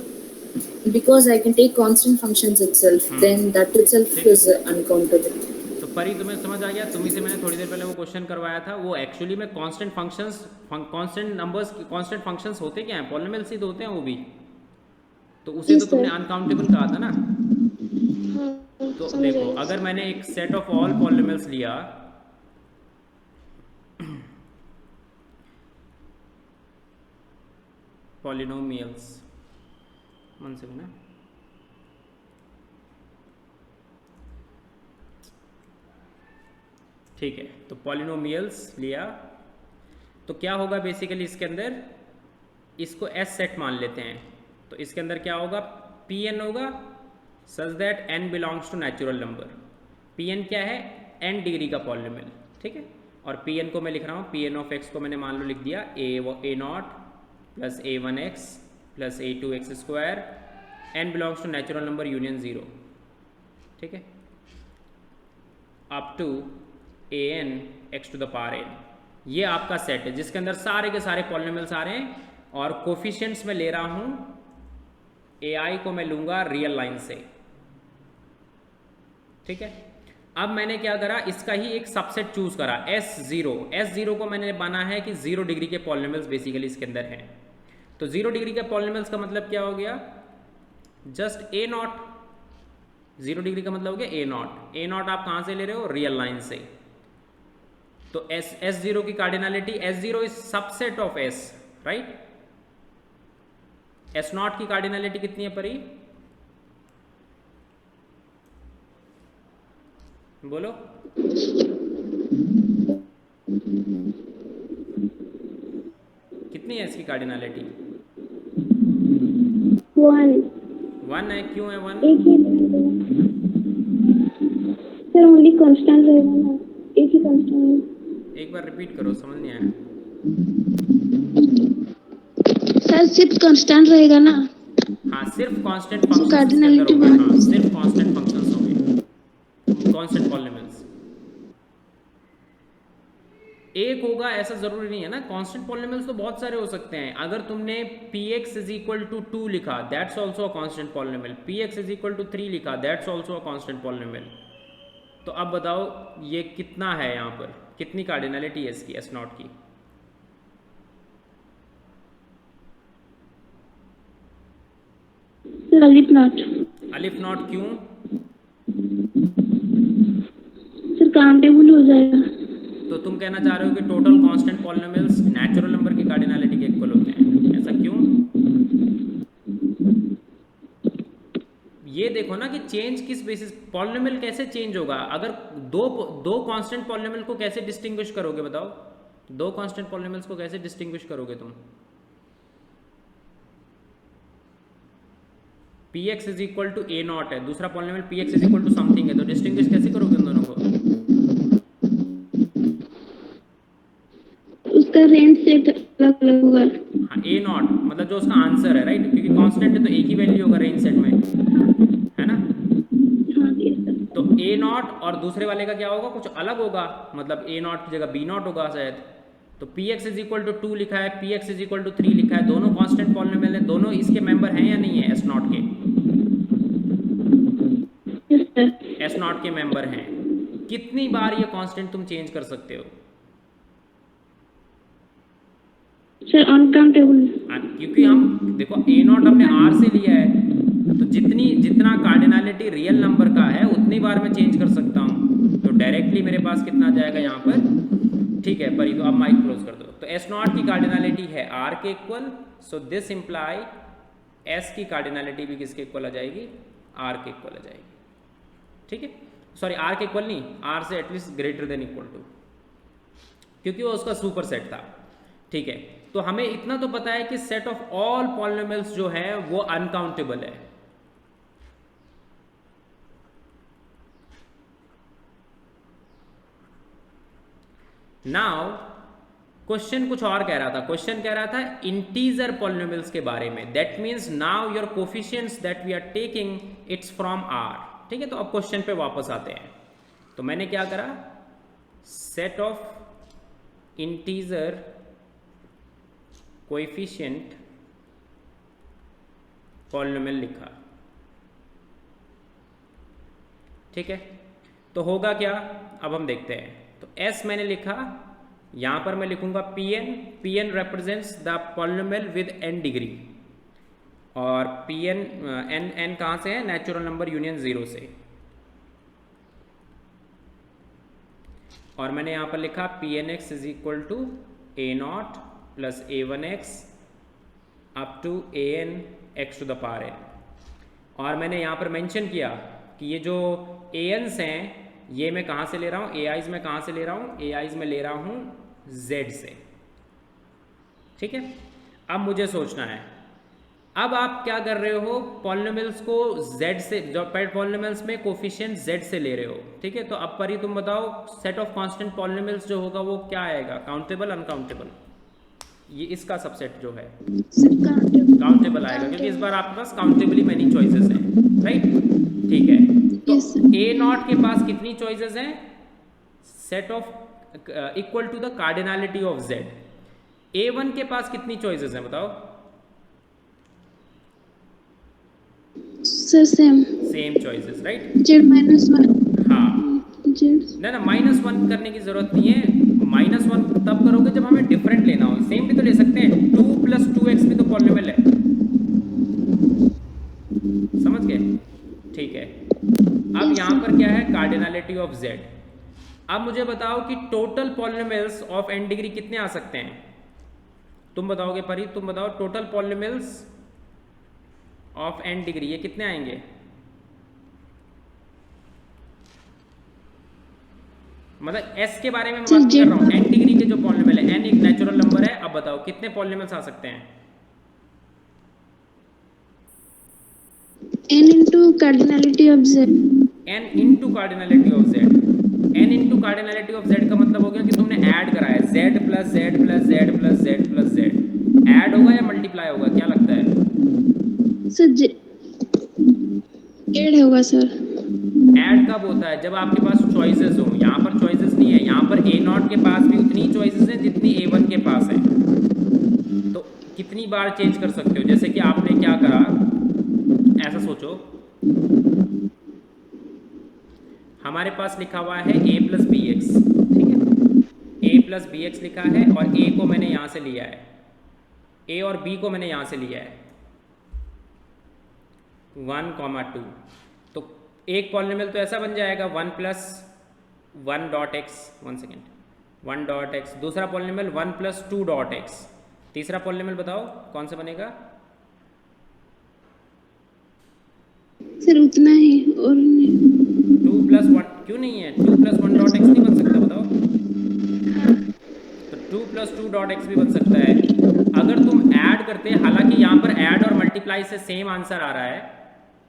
[SPEAKER 6] because I can take constant functions itself, then that itself is uncountable.
[SPEAKER 1] तो परी तुम्हें समझ आ गया? तुम्ही से मैंने थोड़ी देर पहले वो क्वेश्चन करवाया था, वो एक्चुअली में constant functions, constant numbers, constant functions होते क्या हैं? पॉलिनोमियल्स ही तो होते हैं वो भी, तो उसे तो तुमने अनकाउंटेबल कहा था ना। तो देखो, अगर मैंने एक सेट ऑफ ऑल पॉलिनोमियल्स लिया, पॉलिनोमियल्स, वन सेकंड ना, ठीक है, तो पॉलिनोमियल्स लिया तो क्या होगा बेसिकली इसके अंदर, इसको एस सेट मान लेते हैं, तो इसके अंदर क्या होगा, पी एन होगा such that n belongs to natural number. P n क्या है? एन डिग्री का पॉलिनोमियल, ठीक है, और पी एन को मैं लिख रहा हूँ, पी एन ऑफ एक्स को मैंने मान लो लिख दिया A naught plus A one X plus A two X square, N belongs to natural number union zero, ठीक है, up to A N X to the power N. ये आपका सेट है जिसके अंदर सारे के सारे पॉलिनोमियल्स आ रहे हैं, और कोफिशिएंट्स में ले रहा हूँ, ए आई को मैं लूँगा रियल लाइन से, ठीक है। अब मैंने क्या करा, इसका ही एक सबसेट चूज करा, S0 को मैंने माना है कि 0 डिग्री के पॉलिनोमियल्स बेसिकली इसके अंदर हैं। तो 0 डिग्री के पॉलिनोमियल्स का मतलब क्या हो गया, जस्ट ए नॉट। 0 डिग्री का मतलब हो गया ए नॉट। ए नॉट आप कहाँ से ले रहे हो? रियल लाइन से। तो S0 की cardinality, S0 is subset of S, right. S0 की कार्डिनलिटी कितनी है परी? बोलो। कितनी है इसकी कार्डिनलिटी? 1 है। क्यों है 1?
[SPEAKER 5] एक ही सर, ओनली कांस्टेंट रहेगा ना, एक ही कांस्टेंट।
[SPEAKER 1] एक बार रिपीट करो, समझ नहीं आया।
[SPEAKER 5] सर सिर्फ कांस्टेंट रहेगा ना?
[SPEAKER 1] हाँ सिर्फ कांस्टेंट फंक्शंस
[SPEAKER 5] cardinality
[SPEAKER 1] होंगे, हाँ
[SPEAKER 5] बात-
[SPEAKER 1] सिर्फ कांस्टेंट फंक्शंस होंगे, कांस्टेंट पॉलिनोमियल्स। एक होगा ऐसा जरूरी नहीं है ना, कांस्टेंट पॉलिनोमियल्स तो बहुत सारे हो सकते हैं। अगर तुमने px इज इक्वल टू 2 लिखा, that's also a constant polynomial. px is equal to 3 लिखा, that's also a constant polynomial. तो अब बताओ ये कितना है, यहाँ पर कितनी कार्डिनलिटी है इसकी एस नॉट की?
[SPEAKER 5] अलिफ नॉट
[SPEAKER 1] अलिफ नॉट क्यों?
[SPEAKER 5] सर काउंटेबल हो जाएगा।
[SPEAKER 1] तो तुम कहना चाह रहे हो कि total constant polynomials natural number की कार्डिनलिटी के इक्वल होते हैं, ऐसा क्यों? ये देखो ना कि चेंज किस बेसिस, पॉलिनोमियल कैसे चेंज होगा? अगर दो कांस्टेंट पॉलिनोमियल को कैसे डिस्टिंग्विश करोगे बताओ? दो कांस्टेंट पॉलिनोमियल्स को कैसे डिस्टिंग्विश करोगे तुम? px is equal to a naught है, दूसरा polynomial px is equal to something है, तो डिस्टिंग्विश कैसे करोगे उन दोनों को?
[SPEAKER 5] उसका रेंज सेट अलग अलग होगा।
[SPEAKER 1] हाँ a नॉट मतलब जो उसका आंसर है, राइट, क्योंकि कांस्टेंट है तो एक ही वैल्यू होगा रेंज सेट में, है ना?
[SPEAKER 5] हाँ yes, sir।
[SPEAKER 1] तो a नॉट और दूसरे वाले का क्या होगा, कुछ अलग होगा, मतलब a नॉट की जगह b नॉट होगा शायद। तो px इज इक्वल टू 2 लिखा है, px इज इक्वल टू 3 लिखा है, दोनों कांस्टेंट पॉलिनोमियल है, दोनों इसके मेंबर हैं या नहीं है एस नॉट के?
[SPEAKER 5] Yes, sir।
[SPEAKER 1] एस नॉट के मेंबर हैं। कितनी बार ये कांस्टेंट तुम चेंज कर सकते हो?
[SPEAKER 5] Sir uncountable.
[SPEAKER 1] क्योंकि हम देखो a नॉट हमने r से लिया है, तो जितना कार्डिनलिटी रियल नंबर का है उतनी बार मैं चेंज कर सकता हूँ। तो डायरेक्टली मेरे पास कितना आ जाएगा यहाँ पर, ठीक है परी, तो अब माइक क्लोज कर दो। तो एस नॉट की कार्डिनलिटी है r के equal, so this imply s की कार्डिनलिटी भी किसके इक्वल आ जाएगी? r के इक्वल आ जाएगी, ठीक है। सॉरी r के इक्वल नहीं, r से at least greater than equal to, क्योंकि वो उसका सुपर सेट था, ठीक है। तो हमें इतना तो पता है कि सेट ऑफ ऑल पॉलिनोमियल्स जो है वो अनकाउंटेबल है। नाउ क्वेश्चन कुछ और कह रहा था, क्वेश्चन कह रहा था इंटीजर पॉलिनोमियल्स के बारे में। That means now your coefficients that we are taking it's from R, ठीक है। तो अब क्वेश्चन पे वापस आते हैं। तो मैंने क्या करा, set of integer coefficient polynomial लिखा, ठीक है। तो होगा क्या, अब हम देखते हैं। तो s मैंने लिखा, यहां पर मैं लिखूंगा pn represents the polynomial with n degree, और n कहां से है, नेचुरल नंबर यूनियन 0 से। और मैंने यहां पर लिखा pnx is equal to a naught plus a1x up to an x to the power n। और मैंने यहाँ पर मेंशन किया कि ये जो ans हैं ये मैं कहाँ से ले रहा हूँ, ai's में कहाँ से ले रहा हूँ, ai's में ले रहा हूँ z से, ठीक है। अब मुझे सोचना है, अब आप क्या कर रहे हो, पॉलिनोमियल्स को z से, जो पॉलिनोमियल्स में कोफिशिएंट z से ले रहे हो, ठीक है। तो अब परी तुम बताओ, सेट ऑफ कांस्टेंट पॉलिनोमियल्स जो होगा वो क्या आएगा, काउंटेबल अनकाउंटेबल? ये इसका सबसेट जो है काउंटेबल आएगा, क्योंकि इस बार आपके पास काउंटेबली मेनी चॉइसेस हैं, राइट, ठीक है। तो a नॉट के पास कितनी चॉइसेस हैं, set of equal to the cardinality of z। a1 के पास कितनी चॉइसेस हैं बताओ?
[SPEAKER 5] Sir
[SPEAKER 1] same choices, right.
[SPEAKER 5] z-1।
[SPEAKER 1] हाँ
[SPEAKER 5] z
[SPEAKER 1] ना -1 करने की जरूरत नहीं है, -1 तब करोगे जब हमें डिफरेंट लेना हो। सेम भी तो ले सकते हैं, 2 + 2x भी तो पॉलिनोमियल है, समझ गए, ठीक है। अब यहाँ पर क्या है, कार्डिनलिटी ऑफ z। अब मुझे बताओ कि total polynomials of n degree कितने आ सकते हैं? तुम बताओगे परी, तुम बताओ total polynomials of n degree ये कितने आएंगे? मतलब s के बारे में मैं बात नहीं कर रहा हूँ, n डिग्री के जो पॉलिनोमियल है, n एक नेचुरल नंबर है। अब बताओ कितने पॉलिनोमियल्स आ सकते हैं?
[SPEAKER 5] n into cardinality of z।
[SPEAKER 1] n into cardinality of z। n into cardinality of z का मतलब हो गया कि तुमने ऐड करा है, z plus z plus z plus z plus z। Add होगा या मल्टीप्लाई होगा, क्या लगता है?
[SPEAKER 5] सर एड होगा सर।
[SPEAKER 1] ऐड कब होता है? जब आपके पास चॉइसेस हो। यहाँ पर चॉइसेस नहीं है, यहाँ पर A0 के पास भी उतनी चॉइसेस हैं जितनी A1 के पास है। तो कितनी बार चेंज कर सकते हो? जैसे कि आपने क्या करा, ऐसा सोचो, हमारे पास लिखा हुआ है a + bx, ठीक है, a + bx लिखा है और a को मैंने यहाँ से लिया है, a और b को मैंने यहाँ से लिया है 1, 2। तो एक पॉलिनोमियल तो ऐसा बन जाएगा 1 + 1.x, 1 सेकेंड, 1.x। दूसरा पॉलिनोमियल 1 + 2.x। तीसरा पॉलिनोमियल बताओ कौन सा बनेगा?
[SPEAKER 5] सर उतना ही और नहीं।
[SPEAKER 1] 2 + 1 क्यों नहीं है? 2 + 1.x नहीं बन सकता? बताओ। तो 2 + 2.x भी बन सकता है अगर तुम ऐड करते। हालांकि यहाँ पर ऐड और मल्टीप्लाई से सेम आंसर आ रहा है,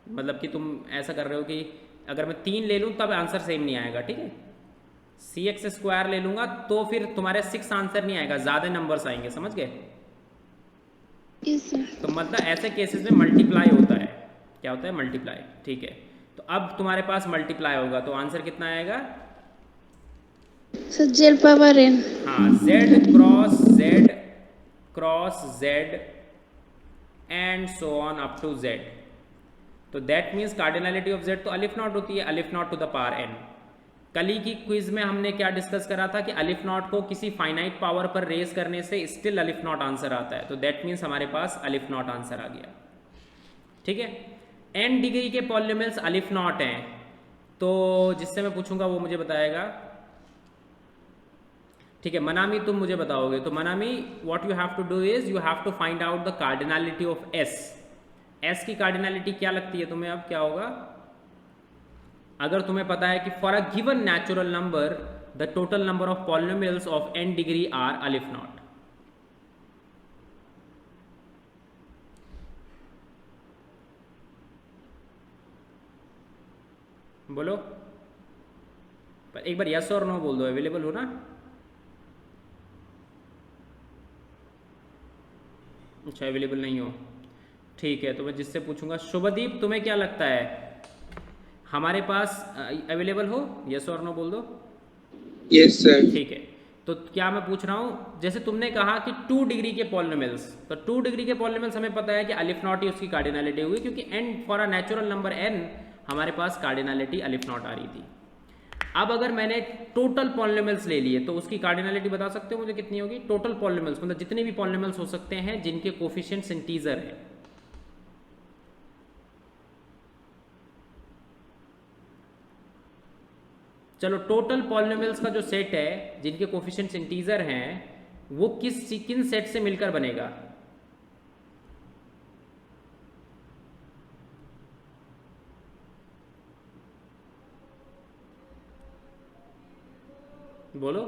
[SPEAKER 1] मतलब कि तुम ऐसा कर रहे हो कि अगर मैं 3 ले लूँ तब आंसर सेम नहीं आएगा, ठीक है। cx² ले लूँगा तो फिर तुम्हारे 6 आंसर नहीं आएगा, ज़्यादा नंबर्स आएंगे, समझ गए?
[SPEAKER 5] Yes sir.
[SPEAKER 1] तो मतलब ऐसे केसेस में मल्टीप्लाई होता है। क्या होता है? मल्टीप्लाई, ठीक है। तो अब तुम्हारे पास मल्टीप्लाई होगा तो आंसर कितना आएगा?
[SPEAKER 5] Sir z⁻n।
[SPEAKER 1] हाँ, z cross z and so on up to z। तो that means cardinality of z तो अलिफ नॉट होती है, aleph naught to the power n। कल ही की क्विज में हमने क्या डिस्कस करा था कि अलिफ नॉट को किसी फाइनाइट पावर पर रेस करने से स्टिल अलिफ नॉट आंसर आता है। तो दैट मीन्स हमारे पास अलिफ नॉट आंसर आ गया, ठीक है। n डिग्री के पॉलिनोमियल्स अलिफ नॉट हैं, तो जिससे मैं पूछूंगा वो मुझे बताएगा, ठीक है। मनामी तुम मुझे बताओगे। तो Manami, what you have to do is you have to find out the cardinality of s की कार्डिनलिटी क्या लगती है तुम्हें? अब क्या होगा अगर तुम्हें पता है कि for a given natural number the total number of polynomials of n degree are aleph naught. बोलो, पर एक बार यस और नो बोल दो, अवेलेबल हो ना? अच्छा, अवेलेबल नहीं हो, ठीक है। तो मैं जिससे पूछूंगा, शुभदीप तुम्हें क्या लगता है हमारे पास अवेलेबल हो? यस और नो बोल दो।
[SPEAKER 3] Yes sir.
[SPEAKER 1] ठीक है। तो क्या मैं पूछ रहा हूँ, जैसे तुमने कहा कि 2 डिग्री के पॉलिनोमियल्स, तो 2 डिग्री के पॉलिनोमियल्स हमें पता है कि अलिफ नॉट ही उसकी कार्डिनलिटी हुई, क्योंकि n for a natural number n हमारे पास कार्डिनलिटी अलिफ नॉट आ रही थी। अब अगर मैंने टोटल पॉलिनोमियल्स ले लिए तो उसकी कार्डिनलिटी बता सकते हो मुझे कितनी होगी? टोटल पॉलिनोमियल्स मतलब जितने भी पॉलिनोमियल्स हो सकते हैं जिनके कोफिशिएंट्स इंटीजर है। चलो, टोटल पॉलिनोमियल्स का जो सेट है जिनके कोफिशिएंट्स इंटीजर हैं वो किन सेट से मिलकर बनेगा? बोलो।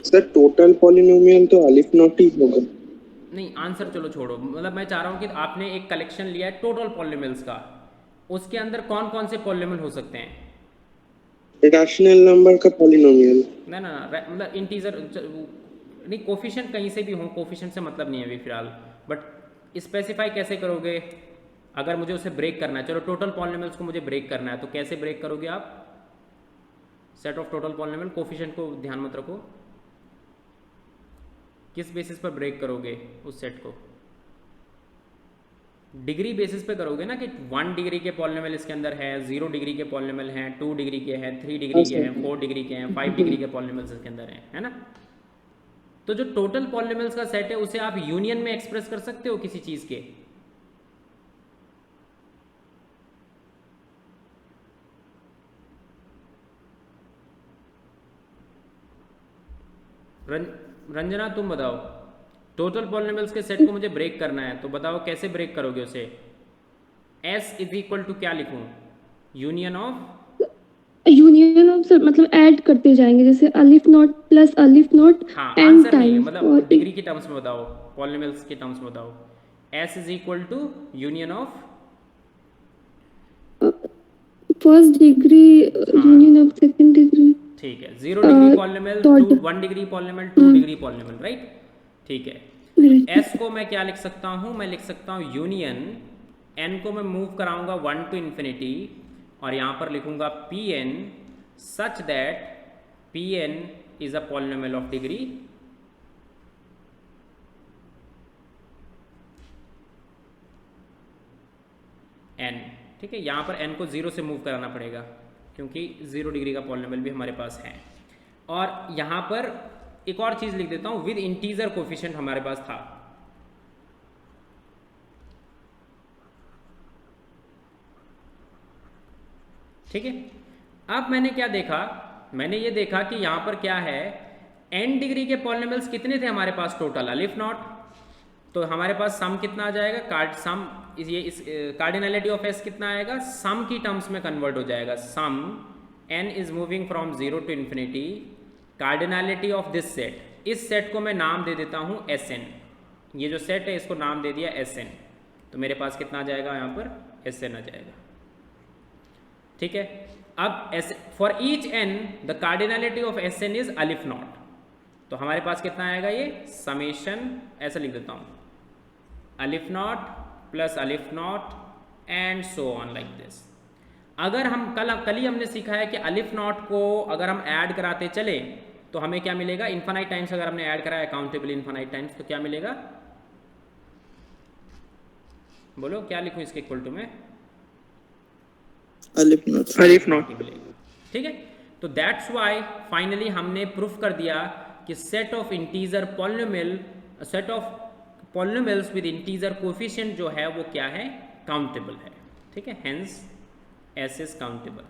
[SPEAKER 3] सर टोटल पॉलिनोमियल तो अलिफ नॉट ही होगा।
[SPEAKER 1] नहीं, आंसर चलो छोड़ो, मतलब मैं चाह रहा हूँ कि आपने एक कलेक्शन लिया है टोटल पॉलिनोमियल्स का, उसके अंदर कौन कौन से पॉलिनोमियल हो सकते हैं?
[SPEAKER 3] रैशनल नंबर का पॉलिनोमियल।
[SPEAKER 1] ना ना, मतलब इंटीजर नहीं, कोफिशिएंट कहीं से भी हो, कोफिशिएंट से मतलब नहीं है अभी फिलहाल, बट स्पेसिफाई कैसे करोगे अगर मुझे उसे ब्रेक करना है? चलो, टोटल पॉलिनोमियल्स को मुझे ब्रेक करना है तो कैसे ब्रेक करोगे आप? Set of total polynomial, coefficient को ध्यान मत रखो, किस बेसिस पर ब्रेक करोगे उस सेट को? डिग्री बेसिस पे करोगे ना, कि 1 डिग्री के पॉलिनोमियल इसके अंदर है, 0 डिग्री के पॉलिनोमियल हैं, 2 डिग्री के हैं, 3 डिग्री के हैं, 4 डिग्री के हैं, 5 डिग्री के पॉलिनोमियल्स इसके अंदर हैं, है ना? तो जो टोटल पॉलिनोमियल्स का सेट है उसे आप यूनियन में एक्सप्रेस कर सकते हो किसी चीज के। रंजना तुम बताओ, टोटल पॉलिनोमियल्स के सेट को मुझे ब्रेक करना है तो बताओ कैसे ब्रेक करोगे उसे? S = क्या लिखूं? यूनियन ऑफ
[SPEAKER 5] सर मतलब ऐड करते जाएंगे, जैसे अलिफ नॉट प्लस अलिफ नॉट
[SPEAKER 1] हाँ,
[SPEAKER 5] एन
[SPEAKER 1] आंसर नहीं है,
[SPEAKER 5] टाइम्स।
[SPEAKER 1] मतलब डिग्री की टर्म्स में बताओ, पॉलिनोमियल्स की टर्म्स में बताओ। S = union of
[SPEAKER 5] first degree union of second degree.
[SPEAKER 1] ठीक है, 0 degree polynomial, 1 degree polynomial, 2 degree polynomial, right. ठीक है, एस को मैं क्या लिख सकता हूँ, मैं लिख सकता हूँ यूनियन, एन को मैं मूव कराऊंगा 1 to infinity और यहाँ पर लिखूंगा p n such that p n is a polynomial of degree n. ठीक है, यहाँ पर एन को 0 से मूव कराना पड़ेगा क्योंकि 0 डिग्री का पॉलिनोमियल भी हमारे पास है। और यहाँ पर एक और चीज़ लिख देता हूँ, विद इंटीजर कोफिशिएंट हमारे पास था। ठीक है, अब मैंने क्या देखा, मैंने ये देखा कि यहाँ पर क्या है, n डिग्री के पॉलिनोमियल्स कितने थे हमारे पास टोटल, अलिफ नॉट, तो हमारे पास सम कितना आ जाएगा, सम ये इस कार्डिनलिटी ऑफ s कितना आएगा, सम की टर्म्स में कन्वर्ट हो जाएगा, सम n is moving from 0 to infinity, cardinality of this set, इस सेट को मैं नाम दे देता हूँ Sn, ये जो सेट है इसको नाम दे दिया Sn, तो मेरे पास कितना आ जाएगा यहाँ पर Sn आ जाएगा। ठीक है, अब for each n the cardinality of Sn is अलिफ नॉट, तो हमारे पास कितना आएगा, ये समेशन, ऐसा लिख देता हूँ, अलिफ नॉट प्लस अलिफ not and so on like this. अगर हम कल ही हमने सीखा है कि अलिफ नॉट को अगर हम ऐड कराते चले तो हमें क्या मिलेगा, इन्फानाइट टाइम्स अगर हमने ऐड कराया काउंटेबल इन्फानाइट टाइम्स तो क्या मिलेगा, बोलो क्या लिखूं इसके इक्वल टू में,
[SPEAKER 3] अलिफ नॉट
[SPEAKER 1] मिलेगा। ठीक है, तो दैट्स व्हाई फाइनली हमने प्रूफ कर दिया कि set of integer polynomial, set of polynomials with integer coefficient जो है वो क्या है, काउंटेबल है। ठीक है, हेंस S इज काउंटेबल।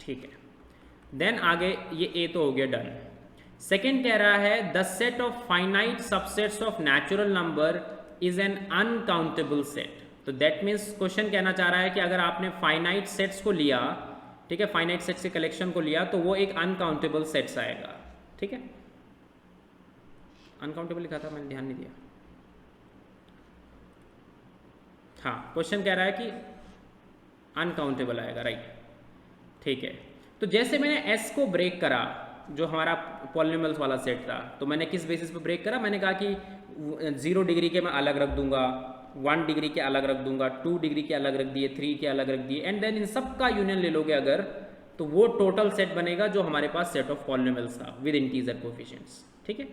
[SPEAKER 1] ठीक है, देन आगे ये A तो हो गया डन। सेकेंड कह रहा है the set of finite subsets of natural number is an uncountable set. तो दैट मीन्स क्वेश्चन कहना चाह रहा है कि अगर आपने फाइनाइट सेट्स को लिया, ठीक है, फाइनाइट सेट्स के कलेक्शन को लिया तो वो एक अनकाउंटेबल सेट्स आएगा। ठीक है, अनकाउंटेबल लिखा था मैंने, ध्यान नहीं दिया। हाँ, क्वेश्चन कह रहा है कि अनकाउंटेबल आएगा, राइट। ठीक है, तो जैसे मैंने S को ब्रेक करा, जो हमारा पॉलिनोमियल्स वाला सेट था, तो मैंने किस बेसिस पे ब्रेक करा, मैंने कहा कि 0 डिग्री के मैं अलग रख दूंगा, 1 डिग्री के अलग रख दूंगा, 2 डिग्री के अलग रख दिए, 3 के अलग रख दिए, एंड देन इन सब का यूनियन ले लोगे अगर, तो वो टोटल सेट बनेगा जो हमारे पास सेट ऑफ पॉलिनोमियल्स था विद इंटीजर कोफिशिएंट्स। ठीक है,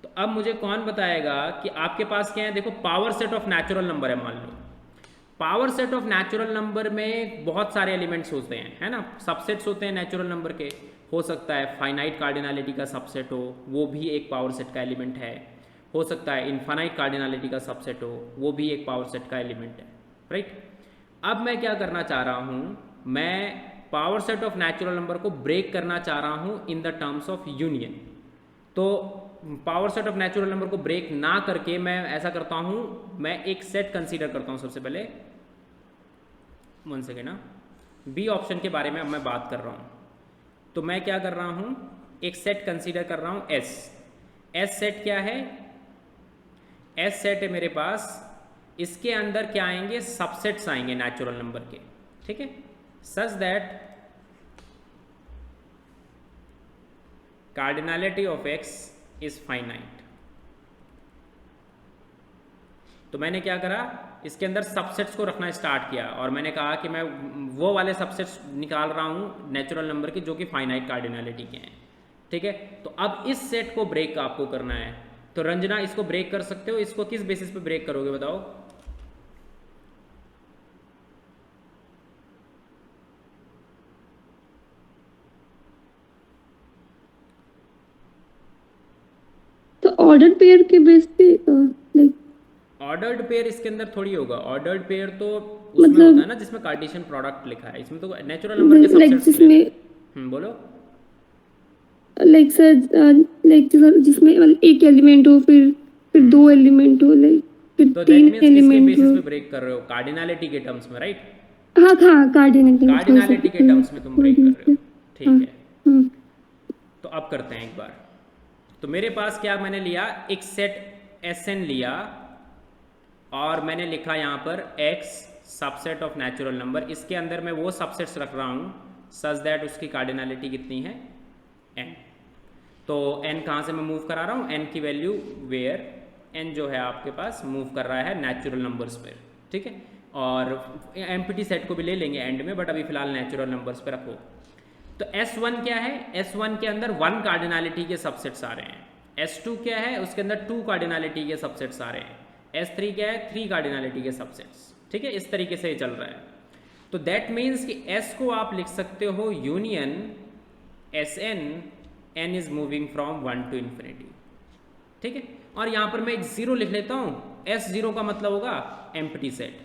[SPEAKER 1] तो अब मुझे कौन बताएगा कि आपके पास क्या है, देखो power set of natural number है, मान low power set of natural number में बहुत सारे एलिमेंट्स होते हैं, है ना, सबसेट्स होते हैं नेचुरल नंबर के, हो सकता है फाइनाइट कार्डिनलिटी का सबसेट हो, वो भी एक पावर सेट का एलिमेंट है, हो सकता है इनफाइनाइट कार्डिनलिटी का सबसेट हो, वो भी एक पावर सेट का एलिमेंट है, राइट। अब मैं क्या करना चाह रहा हूँ, मैं power set of natural number को ब्रेक करना चाह रहा हूँ in the terms of union. तो power set of natural number को ब्रेक ना करके मैं ऐसा करता हूँ, मैं एक सेट कंसीडर करता हूँ। सबसे पहले 1 सेकेंड ना, बी ऑप्शन के बारे में अब मैं बात कर रहा हूँ। तो मैं क्या कर रहा हूँ, एक सेट कंसीडर कर रहा हूँ एस। एस सेट क्या है, एस सेट है मेरे पास, इसके अंदर क्या आएंगे, सबसेट्स आएंगे नेचुरल नंबर के। ठीक है, such that cardinality of x is finite. तो मैंने क्या करा, इसके अंदर सबसेट्स को रखना स्टार्ट किया और मैंने कहा कि मैं वो वाले सबसेट्स निकाल रहा हूँ नेचुरल नंबर के जो कि फाइनाइट कार्डिनलिटी के हैं। ठीक है, तो अब इस सेट को ब्रेक आपको करना है। तो रंजना इसको ब्रेक कर सकते हो, इसको किस बेसिस पे ब्रेक करोगे बताओ?
[SPEAKER 5] तो ऑर्डर पेयर के बेस पे लाइक
[SPEAKER 1] ऑर्डर्ड पेयर इसके अंदर थोड़ी होगा। ऑर्डर्ड पेयर तो उसमें
[SPEAKER 5] मतलब
[SPEAKER 1] होता है ना जिसमें कार्टेशियन प्रोडक्ट लिखा है, इसमें तो नेचुरल नंबर के
[SPEAKER 5] लाइक
[SPEAKER 1] सबसेट्स
[SPEAKER 5] जिसमें
[SPEAKER 1] बोलो
[SPEAKER 5] लाइक सर लाइक जिसमें मतलब एक एलिमेंट हो, फिर 2 एलिमेंट हो, लाइक फिर
[SPEAKER 1] तो
[SPEAKER 5] 3
[SPEAKER 1] किसके
[SPEAKER 5] एलिमेंट
[SPEAKER 1] बेसिस
[SPEAKER 5] हो।
[SPEAKER 1] पे ब्रेक कर रहे हो? कार्डिनलिटी के टर्म्स में, राइट?
[SPEAKER 5] हाँ हाँ,
[SPEAKER 1] कार्डिनलिटी के टर्म्स में तुम ब्रेक कर रहे हो। ठीक है, तो अब करते हैं एक बार। तो मेरे पास क्या मैंने लिया, एक सेट Sn लिया और मैंने लिखा यहाँ पर x subset of natural number, इसके अंदर मैं वो सबसेट्स रख रहा हूँ सच दैट उसकी कार्डिनलिटी कितनी है n। तो n कहाँ से मैं मूव करा रहा हूँ, n की वैल्यू वेयर n जो है आपके पास मूव कर रहा है नेचुरल नंबर्स पर, ठीक है। और एम्प्टी सेट को भी ले लेंगे एंड में, बट अभी फिलहाल नेचुरल नंबर्स पे रखो। तो S1 क्या है, S1 के अंदर 1 कार्डिनलिटी के सबसेट्स आ रहे हैं। S2 क्या है, उसके अंदर 2 कार्डिनलिटी के सबसेट्स आ रहे हैं। S3 क्या है, 3 कार्डिनलिटी के सबसेट्स, ठीक है। इस तरीके से ये चल रहा है। तो दैट मीन्स कि S को आप लिख सकते हो union Sn, n is moving from 1 to infinity, ठीक है। और यहाँ पर मैं एक 0 लिख लेता हूँ, S0 का मतलब होगा एम्प्टी सेट,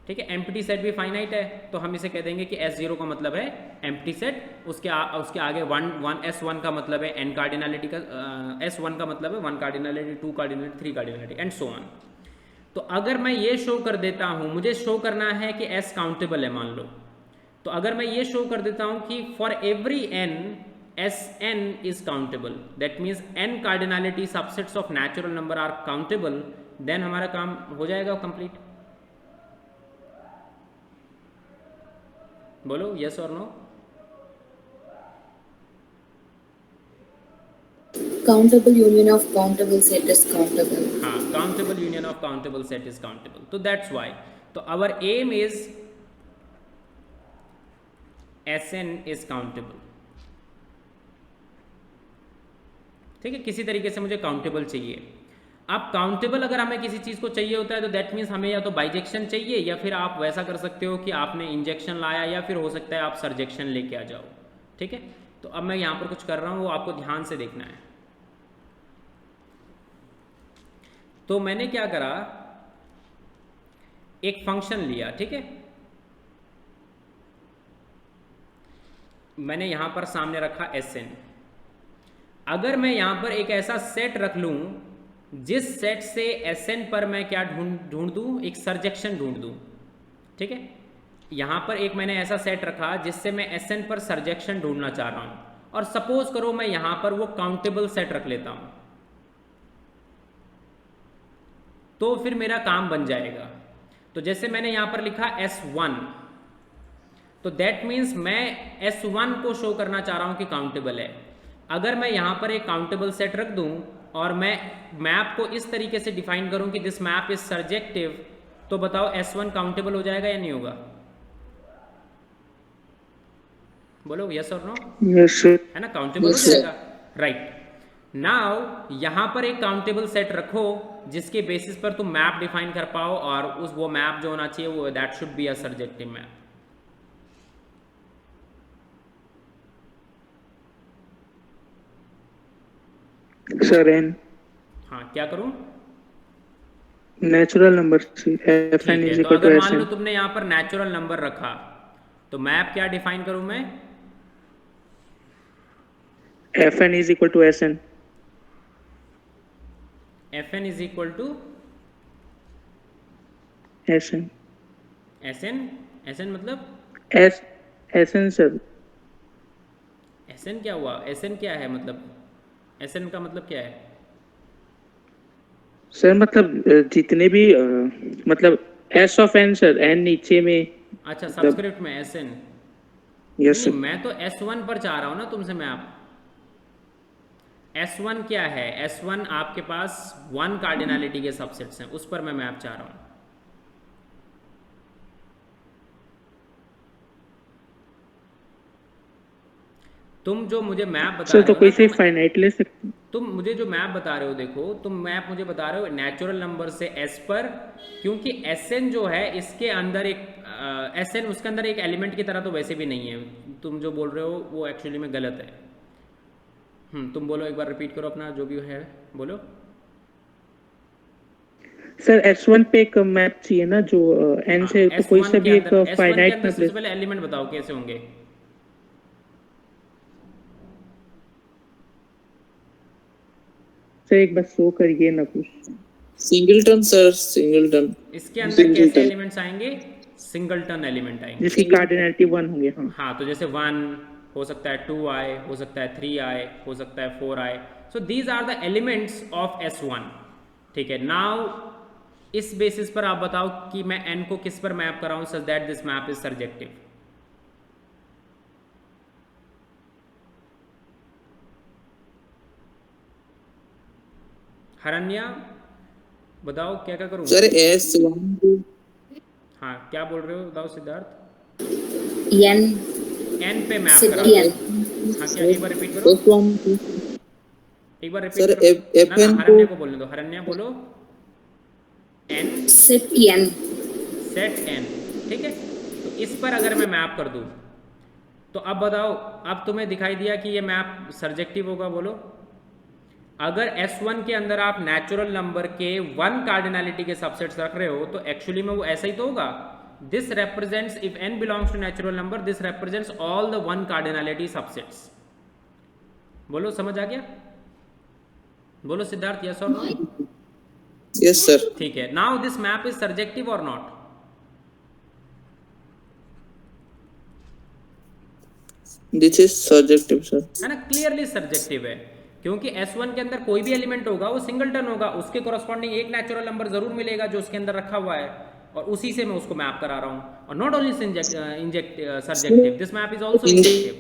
[SPEAKER 1] ठीक है। एम्प्टी सेट भी फाइनाइट है, तो हम इसे कह देंगे कि S0 का मतलब है एम्प्टी सेट, उसके आगे 1 S1 का मतलब है n कार्डिनलिटी का, S1 का मतलब है 1 cardinality, 2 cardinality, 3 cardinality and so on. तो अगर मैं ये शो कर देता हूँ, मुझे शो करना है कि S काउंटेबल है मान लो, तो अगर मैं ये शो कर देता हूँ कि for every n Sn is countable, that means n cardinality subsets of natural number are countable, then हमारा काम हो जाएगा कंप्लीट। बोलो यस और no.
[SPEAKER 6] Countable union of countable set is countable.
[SPEAKER 1] हाँ, countable union of countable set is countable, तो that's why, तो our aim is Sn is countable, ठीक है। किसी तरीके से मुझे काउंटेबल चाहिए। अब काउंटेबल अगर हमें किसी चीज़ को चाहिए होता है तो दैट मीन्स हमें या तो बाइजेक्शन चाहिए, या फिर आप वैसा कर सकते हो कि आपने इंजेक्शन लाया, या फिर हो सकता है आप सर्जेक्शन लेके आ जाओ, ठीक है। तो अब मैं यहाँ पर कुछ कर रहा हूँ, वो आपको ध्यान से देखना है। तो मैंने क्या करा, एक फंक्शन लिया, ठीक है। मैंने यहाँ पर सामने रखा Sn। अगर मैं यहाँ पर एक ऐसा सेट रख लूँ जिस सेट से Sn पर मैं क्या ढूंढ दूँ, एक सर्जेक्शन ढूंढ दूँ, ठीक है। यहाँ पर एक मैंने ऐसा सेट रखा जिससे मैं Sn पर सर्जेक्शन ढूंढना चाह रहा हूँ, और सपोज करो मैं यहाँ पर वो काउंटेबल सेट रख लेता हूँ, तो फिर मेरा काम बन जाएगा। तो जैसे मैंने यहाँ पर लिखा S1, तो दैट मीन्स मैं S1 को शो करना चाह रहा हूँ कि काउंटेबल है। अगर मैं यहाँ पर एक काउंटेबल सेट रख दूँ और मैं मैप को इस तरीके से डिफाइन करूँ कि दिस मैप इज सर्जेक्टिव, तो बताओ S1 काउंटेबल हो जाएगा या नहीं होगा? बोलो यस और नो।
[SPEAKER 2] Yes sir.
[SPEAKER 1] है ना, काउंटेबल हो जाएगा, राइट। नाउ यहाँ पर एक काउंटेबल सेट रखो जिसके बेसिस पर तुम मैप डिफाइन कर पाओ, और उस वो मैप जो होना चाहिए वो that should be a surjective map.
[SPEAKER 2] Sir n.
[SPEAKER 1] हाँ, क्या करूं?
[SPEAKER 2] नेचुरल नंबर से Fn इज
[SPEAKER 1] तो
[SPEAKER 2] इक्वल टू
[SPEAKER 1] अगर मान लो
[SPEAKER 2] Sn।
[SPEAKER 1] तुमने यहाँ पर नेचुरल नंबर रखा, तो मैप क्या डिफाइन करूं मैं?
[SPEAKER 2] Fn is equal to Sn।
[SPEAKER 1] Fn is equal to
[SPEAKER 2] Sn।
[SPEAKER 1] Sn। Sn मतलब
[SPEAKER 2] Sn सर।
[SPEAKER 1] Sn क्या हुआ? Sn क्या है मतलब? Sn का मतलब क्या है
[SPEAKER 2] सर? मतलब जितने भी मतलब S of n sir, n नीचे में।
[SPEAKER 1] अच्छा, सब्सक्रिप्ट में Sn।
[SPEAKER 2] Yes sir.
[SPEAKER 1] मैं तो S1 पर चाह रहा हूँ ना तुमसे मैप। S1 क्या है? S1 आपके पास 1 कार्डिनलिटी के सबसेट्स हैं, उस पर मैं मैप चाह रहा हूँ। तुम जो मुझे मैप बता
[SPEAKER 2] सर
[SPEAKER 1] रहे
[SPEAKER 2] तो
[SPEAKER 1] हो
[SPEAKER 2] कोई
[SPEAKER 1] ना,
[SPEAKER 2] से फाइनाइट ले सकते।
[SPEAKER 1] तुम मुझे जो मैप बता रहे हो, देखो तुम मैप मुझे बता रहे हो नेचुरल नंबर से S पर, क्योंकि Sn जो है इसके अंदर एक Sn उसके अंदर एक एलिमेंट की तरह तो वैसे भी नहीं है। तुम जो बोल रहे हो वो एक्चुअली में गलत है। तुम बोलो, एक बार रिपीट करो अपना जो भी है, बोलो।
[SPEAKER 2] सर S1 पे एक मैप चाहिए ना जो n से, तो कोई सा भी एक फाइनाइट मैप ले।
[SPEAKER 1] पहले एलिमेंट बताओ कैसे होंगे।
[SPEAKER 2] सर एक बार शो करिए ना कुछ।
[SPEAKER 3] Singleton sir, singleton.
[SPEAKER 1] इसके अंदर कैसे एलिमेंट्स आएंगे? सिंगलटन एलिमेंट आएंगे
[SPEAKER 2] जिसकी कार्डिनलिटी 1 होंगे।
[SPEAKER 1] हाँ, तो जैसे 1 हो सकता है, 2i हो सकता है, 3i हो सकता है, 4i। So these are the elements of S1, ठीक है। नाउ इस बेसिस पर आप बताओ कि मैं n को किस पर मैप कर रहा हूं such that this map is surjective. Haranya बताओ क्या क्या करूं?
[SPEAKER 3] सर S1
[SPEAKER 1] हाँ क्या बोल रहे हो बताओ सिद्धार्थ?
[SPEAKER 6] n
[SPEAKER 1] n पे मैप
[SPEAKER 6] Shift
[SPEAKER 1] करा।
[SPEAKER 6] n
[SPEAKER 1] हाँ क्या एक बार रिपीट करो, एक बार रिपीट
[SPEAKER 3] सर
[SPEAKER 1] करो। ना
[SPEAKER 3] FN
[SPEAKER 1] हरण्या को बोलने दो, हरण्या बोलो। n
[SPEAKER 6] Shift n
[SPEAKER 1] set n, ठीक है। तो इस पर अगर मैं मैप कर दूं तो अब बताओ, अब तुम्हें दिखाई दिया कि ये मैप सर्जेक्टिव होगा, बोलो। अगर S1 के अंदर आप नेचुरल नंबर के 1 कार्डिनलिटी के सबसेट्स रख रहे हो तो एक्चुअली में वो ऐसा ही तो होगा। This represents if n belongs to natural number, this represents all the 1 cardinality subsets। बोलो समझ आ गया? बोलो सिद्धार्थ, यस और नो?
[SPEAKER 3] Yes sir.
[SPEAKER 1] ठीक है। Now this map is surjective और not?
[SPEAKER 3] This is surjective sir.
[SPEAKER 1] है ना, क्लियरली सर्जेक्टिव है, क्योंकि S1 के अंदर कोई भी एलिमेंट होगा वो सिंगलटन होगा, उसके कोरस्पॉन्डिंग एक नेचुरल नंबर जरूर मिलेगा जो उसके अंदर रखा हुआ है, और उसी से मैं उसको मैप करा रहा हूं। और not only surjective, this map is also injective.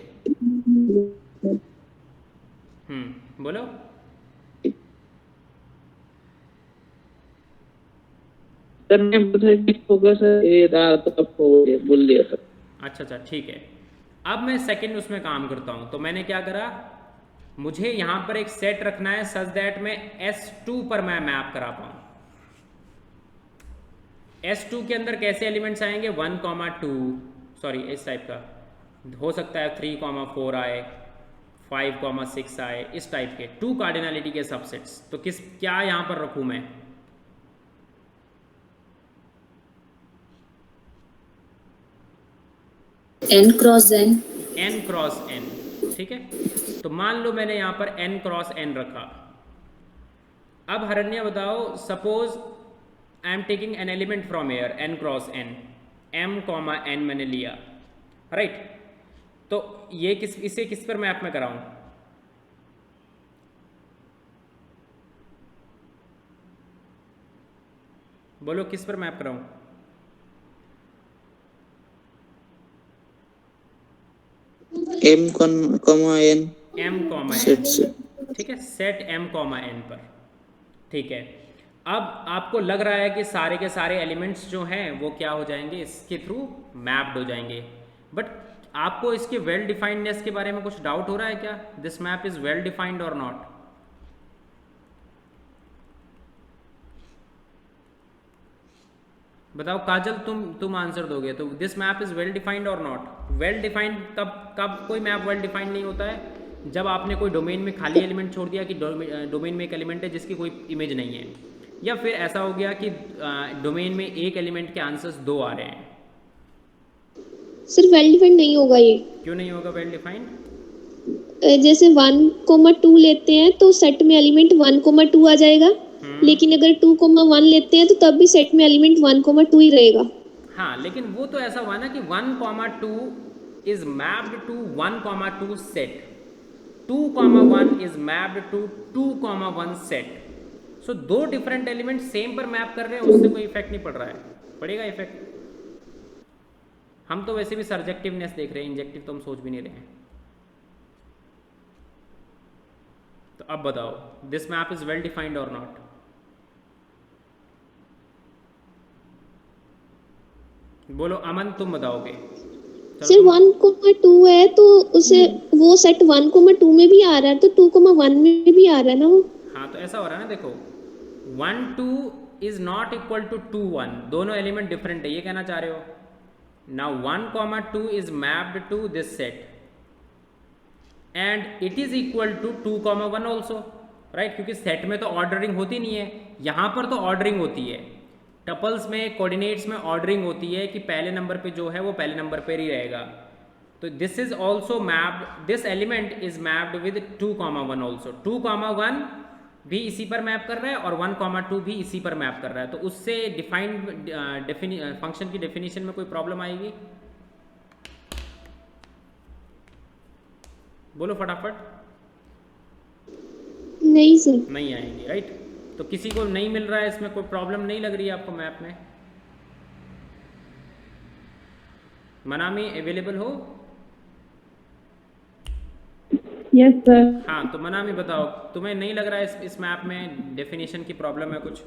[SPEAKER 1] बोलो।
[SPEAKER 7] सर मैं होगा सर, ये रात आपको बोल दिया सर।
[SPEAKER 1] अच्छा ठीक है। अब मैं सेकंड उसमें काम करता हूं। तो मैंने क्या करा, मुझे यहां पर एक सेट रखना है सच दैट मैं S2 पर मैं मैप करा पाऊं। S2 के अंदर कैसे एलिमेंट्स आएंगे, 1,2, सॉरी इस टाइप का हो सकता है, 3,4 आए, 5,6 आए, इस टाइप के 2 कार्डिनलिटी के सबसेट्स। तो क्या यहां पर रखूं मैं?
[SPEAKER 6] n cross n
[SPEAKER 1] n cross n, ठीक है। तो मान लो मैंने यहां पर n क्रॉस n रखा। अब हरण्या बताओ, suppose I am taking an element from air n cross n, m comma n मैंने लिया, राइट। तो ये इसे किस पर मैप में कराऊं? बोलो किस पर मैप कराऊं?
[SPEAKER 3] M comma N
[SPEAKER 1] m comma
[SPEAKER 3] set
[SPEAKER 1] n,
[SPEAKER 3] से।
[SPEAKER 1] ठीक है, सेट m कॉमा n पर, ठीक है। अब आपको लग रहा है कि सारे के सारे एलिमेंट्स जो हैं वो क्या हो जाएंगे, इसके थ्रू मैप्ड हो जाएंगे, बट आपको इसके वेल डिफाइंडनेस के बारे में कुछ डाउट हो रहा है क्या? This map is well defined और नॉट? बताओ काजल, तुम आंसर दोगे तो this map is well defined और नॉट? वेल डिफाइंड कब कोई मैप वेल डिफाइंड नहीं होता है? जब आपने कोई डोमेन में खाली एलिमेंट छोड़ दिया कि डोमेन में एक एलिमेंट है जिसकी कोई इमेज नहीं है, या फिर ऐसा हो गया कि डोमेन में एक एलिमेंट के आंसर्स 2 आ रहे हैं।
[SPEAKER 5] सर वेल डिफाइंड नहीं होगा ये।
[SPEAKER 1] क्यों नहीं होगा वेल डिफाइंड?
[SPEAKER 5] जैसे 1,2 लेते हैं तो सेट में एलिमेंट 1,2 आ जाएगा, लेकिन अगर 2,1 लेते हैं तो तब भी सेट में एलिमेंट 1,2 ही रहेगा।
[SPEAKER 1] हाँ, लेकिन वो तो ऐसा हुआ ना कि 1,2 is mapped to 1,2 set, 2,1 is mapped to 2,1 set. So 2 different element same पर मैप कर रहे हैं, उससे कोई इफेक्ट नहीं पड़ रहा है। पड़ेगा इफेक्ट? हम तो वैसे भी सर्जेक्टिवनेस देख रहे हैं, इंजेक्टिव तो हम सोच भी नहीं रहे हैं। तो अब बताओ, this map is well defined और नॉट? बोलो अमन, तुम बताओगे।
[SPEAKER 5] सर 1,2 है तो उसे वो सेट 1,2 में भी आ रहा है, तो 2,1 में भी आ रहा है ना वो।
[SPEAKER 1] हाँ, तो ऐसा हो रहा है ना, देखो 1 2 इज नॉट इक्वल टू 2 1, दोनों एलिमेंट डिफरेंट है, ये कहना चाह रहे हो। Now 1,2 is mapped to this set and it is equal to 2,1 also, right, क्योंकि सेट में तो ऑर्डरिंग होती नहीं है, यहाँ पर तो ऑर्डरिंग होती है। टपल्स में, कोऑर्डिनेट्स में ऑर्डरिंग होती है कि पहले नंबर पे जो है वो पहले नंबर पर ही रहेगा। तो this is also mapped, this element is mapped with 2,1 also. 2,1 भी इसी पर मैप कर रहा है और 1,2 भी इसी पर मैप कर रहा है। तो उससे डिफाइंड फंक्शन की डेफिनेशन में कोई प्रॉब्लम आएगी? बोलो फटाफट।
[SPEAKER 5] नहीं सर।
[SPEAKER 1] नहीं आएगी, राइट। तो किसी को नहीं मिल रहा है, इसमें कोई प्रॉब्लम नहीं लग रही है आपको मैप में? मनामी अवेलेबल हो?
[SPEAKER 8] Yes sir.
[SPEAKER 1] हाँ, तो मनामी बताओ, तुम्हें नहीं लग रहा है इस मैप में डेफिनेशन की प्रॉब्लम है कुछ?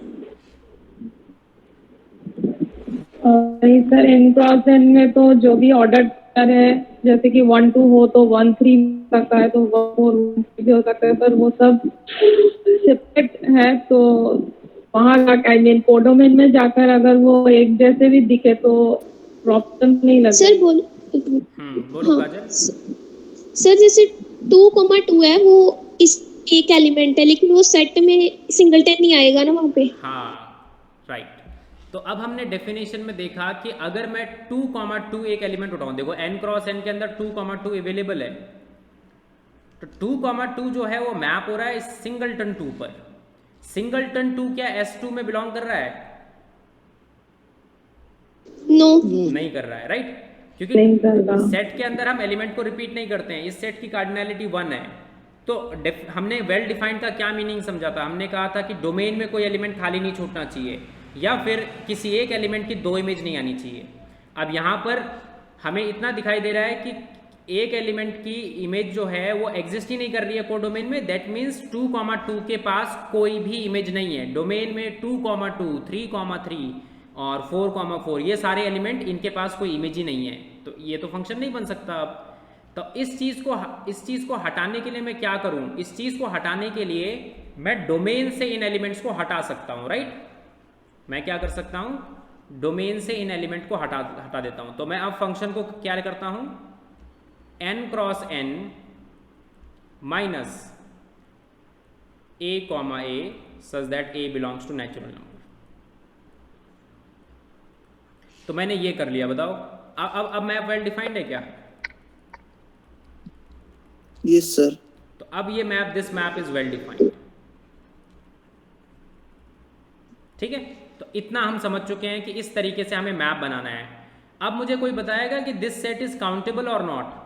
[SPEAKER 8] नहीं सर, एन क्रॉस एन में तो जो भी ऑर्डर है, जैसे कि 1 2 हो तो 1 3 हो सकता है, तो 1 4 भी हो सकता है, पर वो सब सेपरेट है। तो वहाँ आई मीन कोडोमेन में जाकर अगर वो एक जैसे भी दिखे तो प्रॉब्लम नहीं लगेगी।
[SPEAKER 5] सर बोलो
[SPEAKER 1] बोलो
[SPEAKER 5] हाँ
[SPEAKER 1] काजल।
[SPEAKER 5] सर, जैसे 2,2 है वो इस एक एलिमेंट है, लेकिन वो सेट में सिंगलटन नहीं आएगा ना वहाँ पे।
[SPEAKER 1] हाँ राइट। तो अब हमने डेफिनेशन में देखा कि अगर मैं 2,2 एक एलिमेंट उठाऊं, देखो n क्रॉस n के अंदर 2,2 अवेलेबल है, तो 2,2 जो है वो मैप हो रहा है सिंगलटन 2 पर। सिंगलटन 2 क्या S2 में बिलोंग कर रहा है?
[SPEAKER 5] नो
[SPEAKER 1] नहीं कर रहा है, राइट? क्योंकि सेट के अंदर हम एलिमेंट को रिपीट नहीं करते हैं, इस सेट की कार्डिनैलिटी 1 है। तो हमने वेल डिफाइंड का क्या मीनिंग समझा था? हमने कहा था कि डोमेन में कोई एलिमेंट खाली नहीं छूटना चाहिए, या फिर किसी एक एलिमेंट की 2 इमेज नहीं आनी चाहिए। अब यहाँ पर हमें इतना दिखाई दे रहा है कि एक एलिमेंट की इमेज जो है वो एग्जिस्ट ही नहीं कर रही है कोडोमेन में। दैट मीन्स 2,2 के पास कोई भी इमेज नहीं है। डोमेन में 2,2, 3,3 और 4,4 ये सारे एलिमेंट, इनके पास कोई इमेज ही नहीं है, तो ये तो फंक्शन नहीं बन सकता। अब तो इस चीज़ को हटाने के लिए मैं क्या करूँ? इस चीज़ को हटाने के लिए मैं डोमेन से इन एलिमेंट्स को हटा सकता हूँ, राइट? मैं क्या कर सकता हूँ? डोमेन से इन एलिमेंट को हटा देता हूँ। तो मैं अब फंक्शन को क्या करता हूँ? n cross n minus a comma a such that a belongs to natural number. तो मैंने ये कर लिया, बताओ अब मैप वेल डिफाइंड है क्या?
[SPEAKER 3] Yes sir.
[SPEAKER 1] तो अब ये map, this map is well defined, ठीक है? तो इतना हम समझ चुके हैं कि इस तरीके से हमें मैप बनाना है। अब मुझे कोई बताएगा कि दिस सेट इज काउंटेबल और नॉट?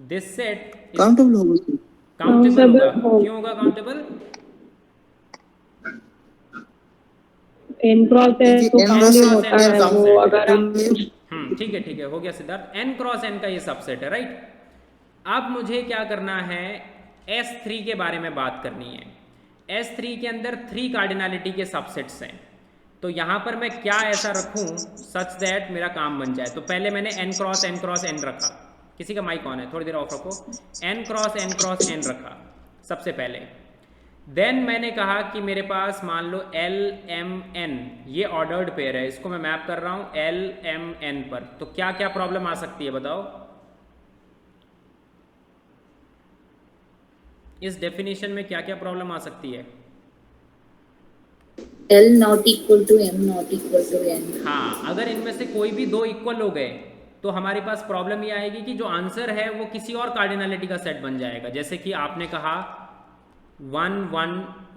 [SPEAKER 1] दिस सेट
[SPEAKER 3] काउंटेबल होगा सर।
[SPEAKER 1] काउंटेबल होगा। क्यों होगा काउंटेबल?
[SPEAKER 8] एन क्रॉस है तो काउंट होता है वो, अगर हम
[SPEAKER 1] ठीक है, हो गया सिद्धार्थ। n क्रॉस n का ये सबसेट है, राइट? अब मुझे क्या करना है? S3 के बारे में बात करनी है। S3 के अंदर 3 कार्डिनैलिटी के सबसेट्स हैं। तो यहाँ पर मैं क्या ऐसा रखूँ सच दैट मेरा काम बन जाए? तो पहले मैंने n क्रॉस n रखा। किसी का माइक ऑन है, थोड़ी देर ऑफ रखो। n क्रॉस n रखा सबसे पहले। देन मैंने कहा कि मेरे पास मान लो L M N, ये ऑर्डर्ड पेयर है, इसको मैं मैप कर रहा हूँ L M N पर। तो क्या क्या प्रॉब्लम आ सकती है बताओ? इस डेफिनेशन में क्या क्या प्रॉब्लम आ सकती है?
[SPEAKER 6] L not equal to M not equal to N।
[SPEAKER 1] हाँ, अगर इनमें से कोई भी 2 इक्वल हो गए तो हमारे पास प्रॉब्लम ये आएगी कि जो आंसर है वो किसी और कार्डिनैलिटी का सेट बन जाएगा। जैसे कि आपने कहा 1 1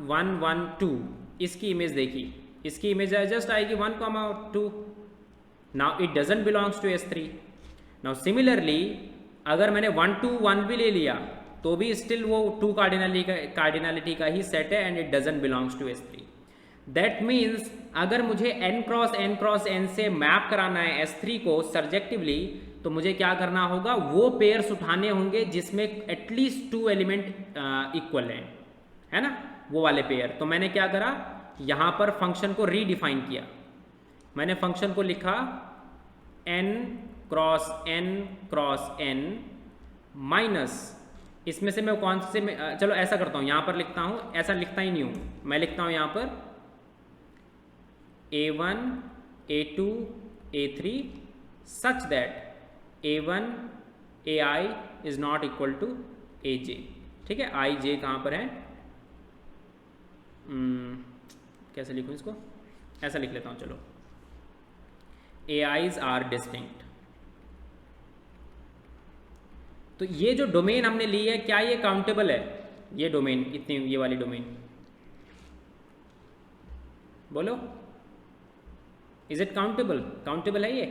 [SPEAKER 1] 1 1 2, इसकी इमेज देखी, इसकी इमेज जस्ट आएगी 1,2। Now it doesn't belongs to S3। Now similarly अगर मैंने 1 2 1 भी ले लिया तो भी स्टिल वो 2 कार्डिनैलिटी का ही सेट है and it doesn't belongs to S3। That means अगर मुझे n क्रॉस n से मैप कराना है S3 को सर्जेक्टिवली, तो मुझे क्या करना होगा? वो पेयर्स उठाने होंगे जिसमें एटलीस्ट 2 एलिमेंट इक्वल हैं, है ना, वो वाले पेयर। तो मैंने क्या करा? यहाँ पर फंक्शन को रीडिफाइन किया। मैंने फंक्शन को लिखा n क्रॉस n माइनस, इसमें से मैं कौन से चलो ऐसा करता हूँ, यहाँ पर लिखता हूँ, ऐसा लिखता ही नहीं हूँ, मैं लिखता हूँ यहाँ पर A1 A2 A3 such that A1 AI is not equal to AJ। ठीक है, I J कहाँ पर है? कैसे लिखूँ इसको? ऐसा लिख लेता हूँ, चलो AIs are distinct। तो ये जो डोमेन हमने ली है, क्या ये काउंटेबल है? ये डोमेन, इतनी ये वाली डोमेन, बोलो इज इट काउंटेबल? काउंटेबल है ये?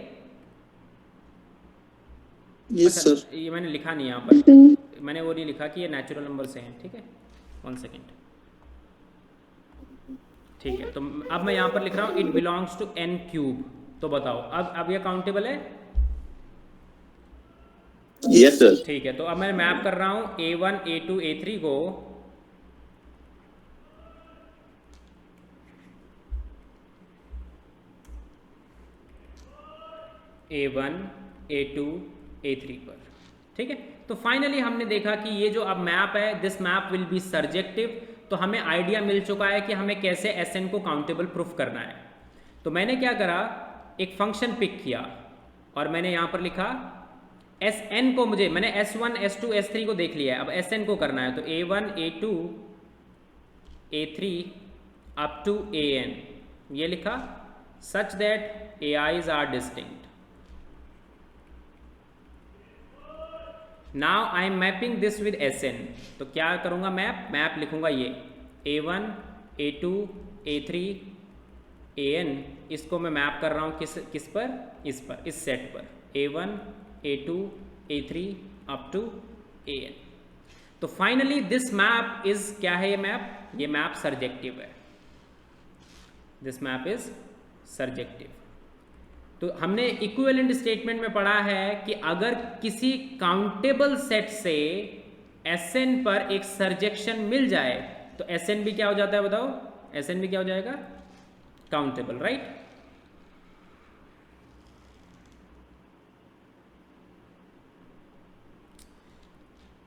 [SPEAKER 3] Yes sir.
[SPEAKER 1] ये मैंने लिखा नहीं यहाँ पर, मैंने वो नहीं लिखा कि ये नेचुरल नंबर से हैं, ठीक है, 1 सेकेंड। ठीक है, तो अब मैं यहाँ पर लिख रहा हूँ it belongs to n cube. तो बताओ अब ये काउंटेबल है?
[SPEAKER 4] Yes sir.
[SPEAKER 1] ठीक है, तो अब मैं मैप कर रहा हूँ a1 a2 a3 को a1 a2 a3 पर, ठीक है। तो फाइनली हमने देखा कि ये जो अब मैप है, this map will be surjective. तो हमें आइडिया मिल चुका है कि हमें कैसे Sn को काउंटेबल प्रूफ करना है। तो मैंने क्या करा, एक फंक्शन पिक किया और मैंने यहाँ पर लिखा Sn को, मैंने S1 S2 S3 को देख लिया है, अब Sn को करना है। तो A1 A2 A3 up to An ये लिखा, such that AIs are distinct. Now I am mapping this with Sn। तो क्या करूँगा, मैप लिखूँगा ये A1 A2 A3 An, इसको मैं मैप कर रहा हूँ किस पर, इस सेट पर A1 A2 A3 up to An। तो फाइनली दिस मैप इज क्या है, ये मैप सर्जेक्टिव है, दिस मैप इज सर्जेक्टिव। तो हमने इक्विवेलेंट स्टेटमेंट में पढ़ा है कि अगर किसी काउंटेबल सेट से Sn पर एक सर्जेक्शन मिल जाए तो Sn भी क्या हो जाता है, बताओ, Sn भी क्या हो जाएगा, काउंटेबल, राइट।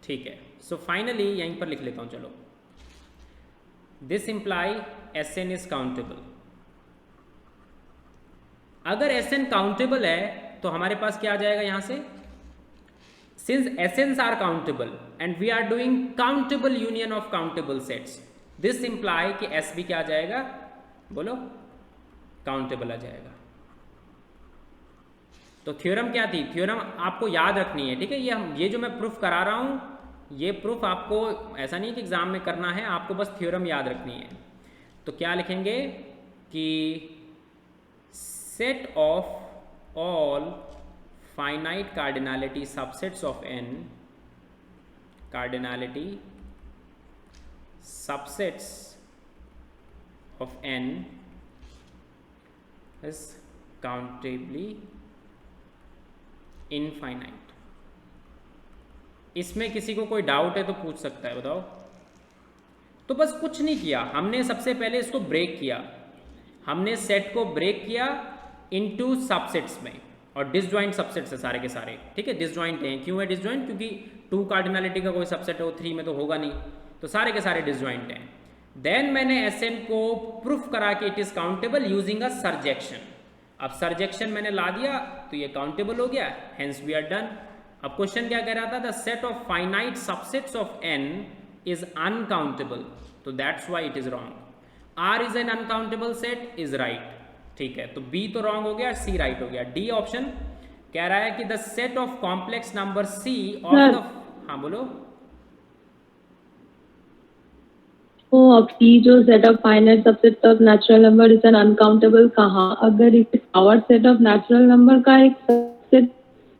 [SPEAKER 1] ठीक है, सो फाइनली यहीं पर लिख लेता हूं, चलो, this imply Sn is countable. अगर Sn काउंटेबल है तो हमारे पास क्या आ जाएगा यहां से, since Sns are countable and we are doing countable union of countable sets, this imply कि S भी क्या आ जाएगा, बोलो, काउंटेबल आ जाएगा। तो थ्योरम क्या थी, थ्योरम आपको याद रखनी है, ठीक है। ये जो मैं प्रूफ करा रहा हूं, ये प्रूफ आपको ऐसा नहीं कि एग्जाम में करना है, आपको बस थ्योरम याद रखनी है। तो क्या लिखेंगे कि set of all finite cardinality subsets of n, cardinality subsets of n is countably infinite। इसमें किसी को कोई डाउट है तो पूछ सकता है, बताओ। तो बस कुछ नहीं किया हमने, सबसे पहले इसको ब्रेक किया, हमने सेट को ब्रेक किया इनटू सबसेट्स में, और डिसजॉइंट सबसेट्स है सारे के सारे, ठीक है, डिसजॉइंट हैं। क्यों है डिसजॉइंट, क्योंकि 2 कार्डिनलिटी का कोई सबसेट हो 3 में तो होगा नहीं, तो सारे के सारे डिसजॉइंट हैं। देन मैंने Sn को प्रूफ करा कि it is countable using a surjection. अब सर्जेक्शन मैंने ला दिया तो ये काउंटेबल हो गया, हेंस वी आर डन। अब क्वेश्चन क्या कह रहा था, the set of finite subsets of n is uncountable, तो that's why it is wrong. R is an uncountable set is right, ठीक है। तो B तो रॉन्ग हो गया, C राइट हो गया। D ऑप्शन कह रहा है कि the set of complex number C of the, हाँ बोलो।
[SPEAKER 8] तो अभी जो set of finite subset of natural number is an uncountable, कहाँ, अगर इस power set of natural number का एक सबसेट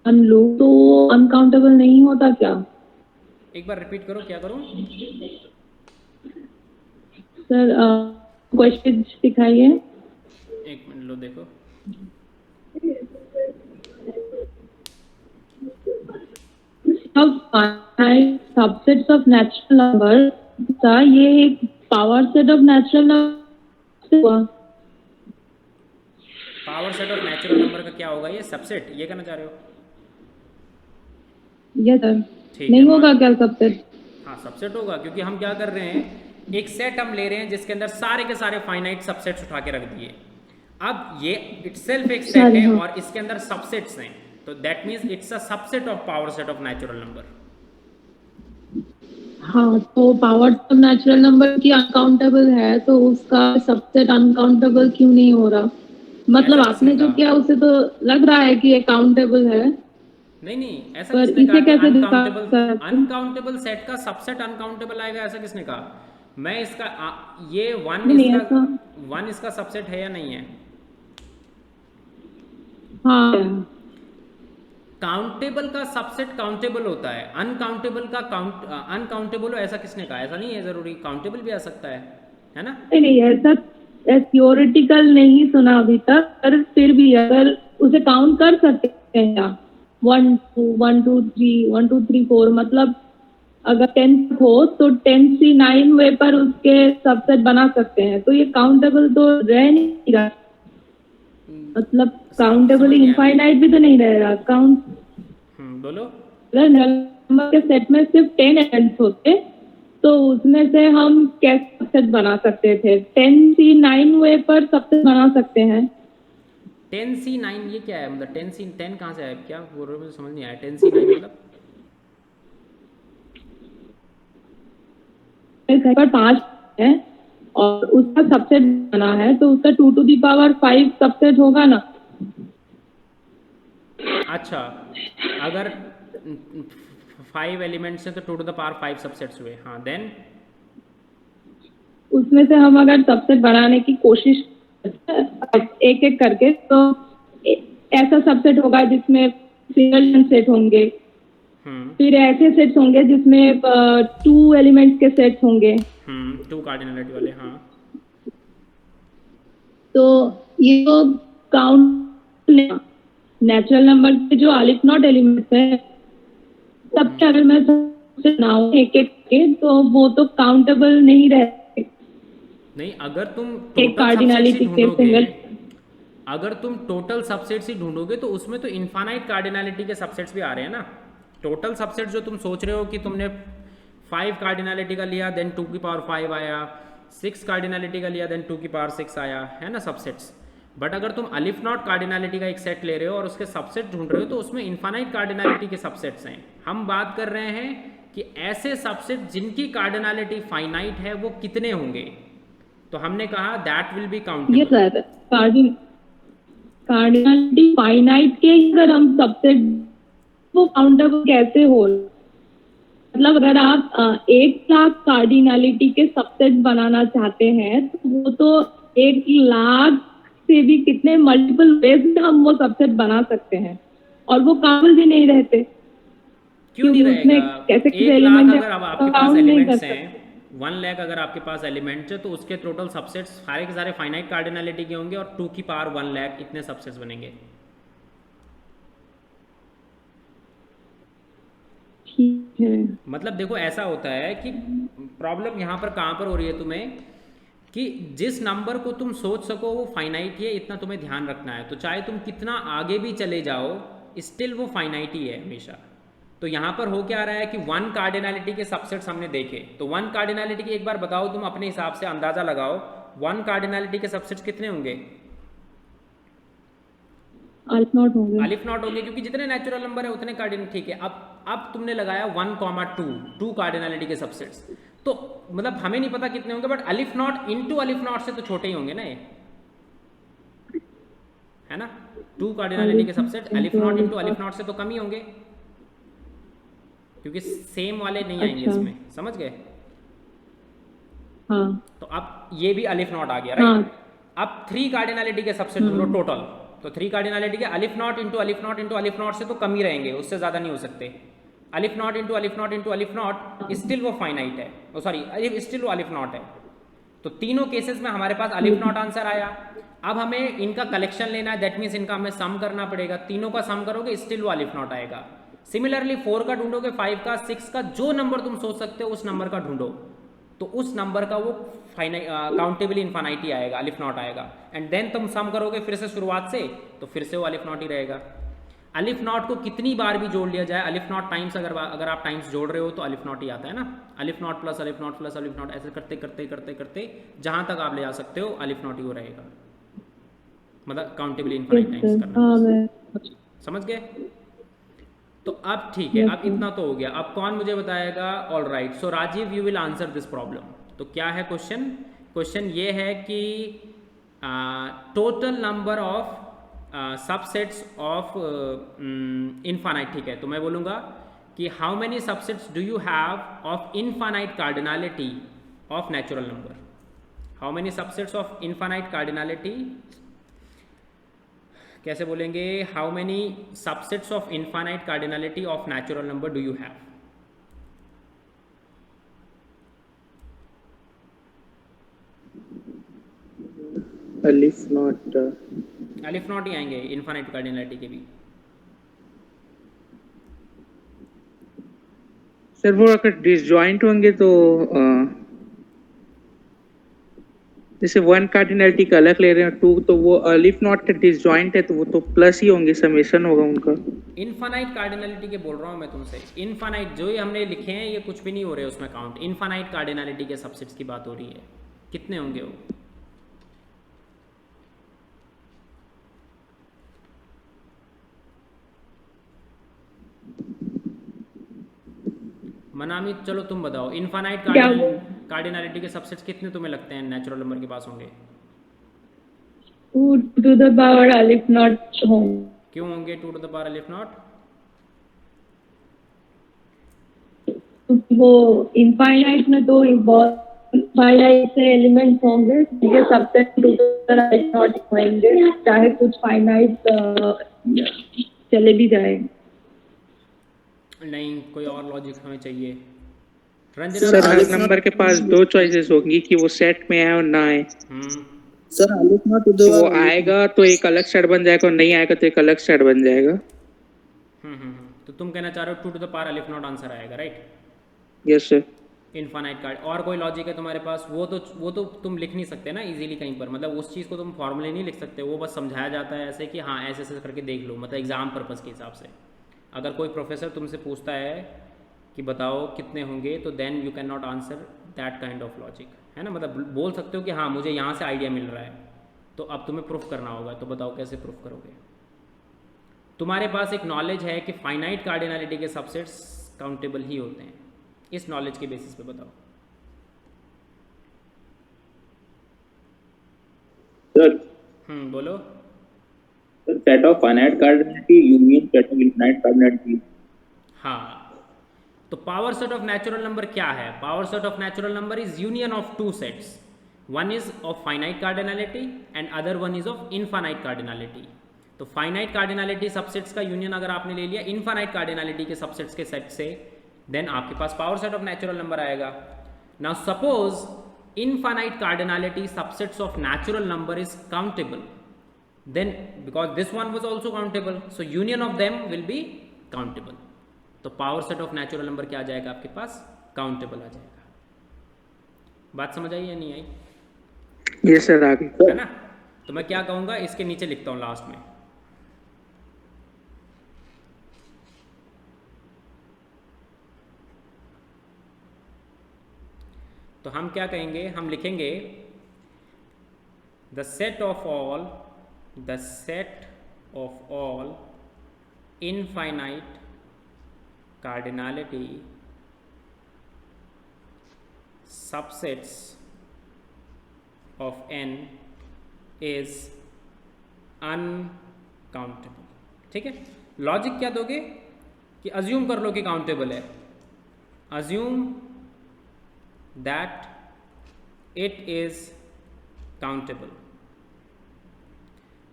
[SPEAKER 8] मान लो तो अनकाउंटेबल नहीं होता क्या?
[SPEAKER 1] एक बार रिपीट करो, क्या करूं
[SPEAKER 8] सर? क्वेश्चन दिखाइए,
[SPEAKER 1] एक मिनट लो, देखो
[SPEAKER 8] सबसेट्स ऑफ नेचुरल नंबर का ये एक power set of natural number,
[SPEAKER 1] power set of natural number का क्या होगा, ये सबसेट, ये कहना चाह रहे हो?
[SPEAKER 8] Yes sir.
[SPEAKER 1] ठीक
[SPEAKER 8] नहीं
[SPEAKER 1] है,
[SPEAKER 8] होगा क्या सबसेट?
[SPEAKER 1] हाँ सबसेट होगा, क्योंकि हम क्या कर रहे हैं, एक सेट हम ले रहे हैं जिसके अंदर सारे के सारे फाइनाइट सबसेट्स उठा के रख दिए। अब ये इटसेल्फ एक सेट है और इसके अंदर सबसेट्स हैं, तो that means it's a subset of power set of natural number.
[SPEAKER 8] हाँ, तो पावर ऑफ नेचुरल नंबर की अनकाउंटेबल है तो उसका सबसेट अनकाउंटेबल क्यों नहीं हो रहा? मतलब आपने जो किया उससे तो लग रहा है कि ये काउंटेबल है।
[SPEAKER 1] नहीं, ऐसा
[SPEAKER 8] पर
[SPEAKER 1] किसने
[SPEAKER 8] इसे
[SPEAKER 1] कहा
[SPEAKER 8] कैसे
[SPEAKER 1] अनकाउंटेबल सेट का सबसेट अनकाउंटेबल आएगा, ऐसा किसने कहा? मैं इसका ये वन इसका सबसेट है या नहीं है?
[SPEAKER 8] हाँ,
[SPEAKER 1] काउंटेबल का सबसेट काउंटेबल होता है, अनकाउंटेबल का अनकाउंटेबल हो ऐसा किसने कहा? ऐसा नहीं है जरूरी, काउंटेबल भी आ सकता है ना?
[SPEAKER 8] नहीं, ऐसा थियोरेटिकल नहीं सुना अभी तक, पर फिर भी अगर उसे काउंट कर सकते हैं 1 2 3 4, मतलब अगर 10 हो तो 10 से 9 वे पर उसके सबसेट बना सकते हैं, तो ये काउंटेबल तो रह नहीं रहा, मतलब काउंटेबल इनफाइनाइट भी तो नहीं रहेगा काउंट।
[SPEAKER 1] बोलो।
[SPEAKER 8] अगर नंबर के सेट में सिर्फ 10 एलिमेंट्स होते तो उसमें से हम कैसे सबसेट बना सकते थे? 10 से 9 वे पर सबसेट बना सकते हैं।
[SPEAKER 1] 10 से 9 ये क्या है? मतलब 10 से 10 कहाँ से आया? क्या बोल रहे हो, मुझे समझ नहीं आया। 10 से 9 मतलब
[SPEAKER 8] पर 5 है और उसका सबसेट बना है तो उसका 2 to the power 5 सबसेट होगा ना?
[SPEAKER 1] अच्छा, अगर 5 एलिमेंट्स हैं तो 2 to the power 5 सबसेट्स हुए। हाँ, देन
[SPEAKER 8] उसमें से हम अगर सबसेट बनाने की कोशिश एक एक करके, तो ऐसा सबसेट होगा जिसमें सिंगल सेट होंगे, फिर ऐसे सेट्स होंगे जिसमें 2 एलिमेंट्स के सेट्स होंगे,
[SPEAKER 1] 2 कार्डिनलिटी वाले। हाँ, तो
[SPEAKER 8] ये तो काउंट नेचुरल नंबर के जो अलिफ नॉट एलिमेंट्स है सबके अगर मैं सबसे बनाऊं एक एक के, तो वो तो काउंटेबल नहीं रहते।
[SPEAKER 1] नहीं, अगर तुम
[SPEAKER 8] एक कार्डिनलिटी के सिंगल,
[SPEAKER 1] अगर तुम टोटल सबसेट्स ही ढूंढोगे तो उसमें तो इनफाइनाइट कार्डिनलिटी के सबसेट्स भी आ रहे हैं ना। टोटल सबसेट जो तुम सोच रहे हो कि तुमने 5 कार्डिनलिटी का लिया देन 2 की पावर 5 आया, 6 कार्डिनलिटी का लिया देन 2 की पावर 6 आया, है ना सबसेट्स। बट अगर तुम अलिफ नॉट कार्डिनलिटी का एक सेट ले रहे हो और उसके सबसेट ढूंढ रहे हो तो उसमें इनफाइनाइट कार्डिनलिटी के सबसेट्स हैं। हम बात कर रहे हैं कि ऐसे सबसेट जिनकी कार्डिनलिटी फाइनाइट है वो कितने होंगे। तो हमने कहा दैट विल बी काउंटेबल।
[SPEAKER 8] ये सर कार्डिनलिटी फाइनाइट के अगर हम सबसेट वो काउंटेबल कैसे हो? मतलब अगर आप 1 लाख कार्डिनलिटी के सबसेट बनाना चाहते हैं तो वो तो 1 लाख से भी कितने मल्टीपल वेज में हम वो सबसेट बना सकते हैं और वो काउंटेबल भी नहीं रहते।
[SPEAKER 1] क्यों नहीं रहेगा?
[SPEAKER 8] कैसे
[SPEAKER 1] 1 लाख अगर अब आपके पास एलिमेंट्स हैं, 1 लाख अगर आपके पास एलिमेंट्स है तो उसके टोटल सबसेट्स सारे के सारे फाइनाइट कार्डिनलिटी के होंगे और 2 की पावर 1 लाख इतने सबसेट्स बनेंगे।
[SPEAKER 8] ठीक है,
[SPEAKER 1] मतलब देखो ऐसा होता है कि प्रॉब्लम यहाँ पर कहाँ पर हो रही है तुम्हें कि जिस नंबर को तुम सोच सको वो फाइनाइट ही है, इतना तुम्हें ध्यान रखना है। तो चाहे तुम कितना आगे भी चले जाओ स्टिल वो फाइनाइट ही है हमेशा। तो यहाँ पर हो क्या रहा है कि 1 कार्डिनलिटी के सबसेट्स हमने देखे, तो 1 कार्डिनलिटी की एक बार बताओ तुम अपने हिसाब से अंदाजा लगाओ 1 कार्डिनलिटी के सबसेट्स कितने होंगे?
[SPEAKER 8] अलिफ नॉट होंगे।
[SPEAKER 1] अलिफ नॉट होंगे क्योंकि जितने नेचुरल नंबर है उतने कार्डिनल। ठीक है, अब तुमने लगाया 1, 2 कार्डिनलिटी के सबसेट्स, तो मतलब हमें नहीं पता कितने होंगे, बट अलिफ नॉट इनटू अलिफ नॉट से तो छोटे ही होंगे ना ये, है ना। 2 कार्डिनलिटी के सबसेट अलिफ नॉट इनटू अलिफ नॉट से तो कम ही होंगे क्योंकि सेम वाले नहीं आएंगे इसमें, समझ गए?
[SPEAKER 8] हाँ।
[SPEAKER 1] तो अब ये भी अलिफ नॉट आ गया, राइट। अब 3 कार्डिनलिटी के सबसेट ढूंढो टोटल, तो 3 कार्डिनलिटी के अलिफ नॉट इंटू अलिफ नॉट इंटू अलिफ नॉट से तो कम ही रहेंगे, उससे ज़्यादा नहीं हो सकते। अलिफ नॉट इंटू अलिफ नॉट इंटू अलिफ नॉट स्टिल वो फाइनाइट है, ओ सॉरी स्टिल वो अलिफ नॉट है। तो तीनों केसेस में हमारे पास अलिफ नॉट आंसर आया। अब हमें इनका कलेक्शन लेना है, दैट मीन्स इनका हमें सम करना पड़ेगा। तीनों का सम करोगे स्टिल वो अलिफ नॉट आएगा। सिमिलरली 4 का ढूंढोगे, 5 का, 6 का, जो नंबर तुम सोच सकते हो उस नंबर का ढूंढो, तो उस नंबर का वो काउंटेबल इनफाइनाइटी आएगा, अलिफ नॉट आएगा। एंड देन तुम सम करोगे फिर से शुरुआत से, तो फिर से वो अलिफ नॉट ही रहेगा। अलिफ नॉट को कितनी बार भी जोड़ लिया जाए, अलिफ नॉट टाइम्स अगर आप टाइम्स जोड़ रहे हो तो अलिफ नॉट ही आता है ना। अलिफ नॉट प्लस अलिफ नॉट प्लस अलिफ नॉट, ऐसे करते करते करते करते जहां तक आप ले जा सकते हो अलिफ नॉट ही वो रहेगा, मतलब काउंटेबल इनफाइनाइट टाइम्स करना। समझ गए? तो अब ठीक है, अब इतना तो हो गया। अब कौन मुझे बताएगा? All right, so Rajeev you will answer this problem. तो क्या है क्वेश्चन? क्वेश्चन ये है कि total number of subsets of infinite. ठीक है, तो मैं बोलूँगा कि how many subsets do you have of infinite cardinality of natural number. How many subsets of infinite cardinality कैसे बोलेंगे, how many subsets of infinite cardinality of natural number do you have?
[SPEAKER 2] Aleph naught
[SPEAKER 1] aleph naught ही आएंगे इनफाइनाइट कार्डिनलिटी के भी।
[SPEAKER 2] सर वो अगर डिसजॉइंट होंगे तो जैसे 1 कार्डिनलिटी का अलग ले रहे हैं 2, तो वो अलिफ नॉट डिसजॉइंट है तो वो तो प्लस ही होंगे, समेशन होगा उनका।
[SPEAKER 1] इनफाइनाइट कार्डिनलिटी के बोल रहा हूँ मैं तुमसे, इनफाइनाइट जो ये हमने लिखे हैं ये कुछ भी नहीं हो रहे उसमें काउंट। इनफाइनाइट कार्डिनलिटी के सबसेट्स की बात हो रही है, कितने होंगे वो? मनामी चलो तुम बताओ, इनफाइनाइट कार्डिनलिटी के सबसेट्स कितने तुम्हें लगते हैं नेचुरल नंबर के पास होंगे?
[SPEAKER 8] 2 to the power अलिफ नॉट होंगे।
[SPEAKER 1] क्यों होंगे 2 to the power अलिफ नॉट?
[SPEAKER 8] वो इनफाइनाइट में तो बहुत फाइनाइट से एलिमेंट्स होंगे, ये सबसेट 2 to the अलिफ नॉट होंगे, चाहे कुछ फाइनाइट चले भी जाए।
[SPEAKER 1] नहीं, कोई और लॉजिक हमें चाहिए।
[SPEAKER 2] सर हर नंबर के पास 2 चॉइसेस होंगी कि वो सेट में आए और ना आए।
[SPEAKER 3] सर अलिफ नॉट
[SPEAKER 2] तो वो आएगा तो एक अलग सेट बन जाएगा और नहीं आएगा तो एक अलग सेट बन जाएगा।
[SPEAKER 1] तो तुम कहना चाह रहे हो 2 to the power अलिफ नॉट आंसर आएगा, right?
[SPEAKER 2] Yes sir.
[SPEAKER 1] Infinite card और कोई लॉजिक है तुम्हारे पास? वो तो तुम लिख नहीं सकते ना इजीली कहीं पर, मतलब उस चीज़ को तुम फॉर्मूले नहीं लिख सकते, वो बस समझाया जाता है ऐसे कि हाँ ऐसे ऐसे करके देख लो, मतलब एग्जाम पर्पज़ के हिसाब से। अगर कोई प्रोफेसर तुमसे पूछता है कि बताओ कितने होंगे, तो then you can not answer that kind of logic, है ना? मतलब बोल सकते हो कि हाँ मुझे यहाँ से आइडिया मिल रहा है, तो अब तुम्हें प्रूफ करना होगा, तो बताओ कैसे प्रूफ करोगे? तुम्हारे पास एक नॉलेज है कि फाइनाइट कार्डिनलिटी के सबसेट्स काउंटेबल ही होते हैं, इस नॉलेज के बेसिस पे बताओ।
[SPEAKER 4] सर
[SPEAKER 1] बोलो।
[SPEAKER 4] Set of finite cardinality union set of infinite cardinality.
[SPEAKER 1] हाँ, तो power set of natural number क्या है? Power set of natural number is union of 2 sets, one is of finite cardinality and other one is of infinite cardinality. तो फाइनाइट कार्डिनलिटी सबसेट्स का यूनियन अगर आपने ले लिया इनफाइनाइट कार्डिनलिटी के सबसेट्स के सेट से, देन आपके पास power set of natural number आएगा। Now suppose infinite cardinality subsets of natural number is countable, then because this one was also countable, so union of them will be countable. तो power set of natural number क्या आ जाएगा आपके पास? काउंटेबल आ जाएगा। बात समझ आई या नहीं आई?
[SPEAKER 2] ये सर आ गई
[SPEAKER 1] है ना? तो मैं क्या कहूँगा, इसके नीचे लिखता हूँ लास्ट में, तो हम क्या कहेंगे, हम लिखेंगे the set of all infinite cardinality subsets of n is uncountable। ठीक है, लॉजिक क्या दोगे कि अज्यूम कर लो कि काउंटेबल है, assume that it is countable,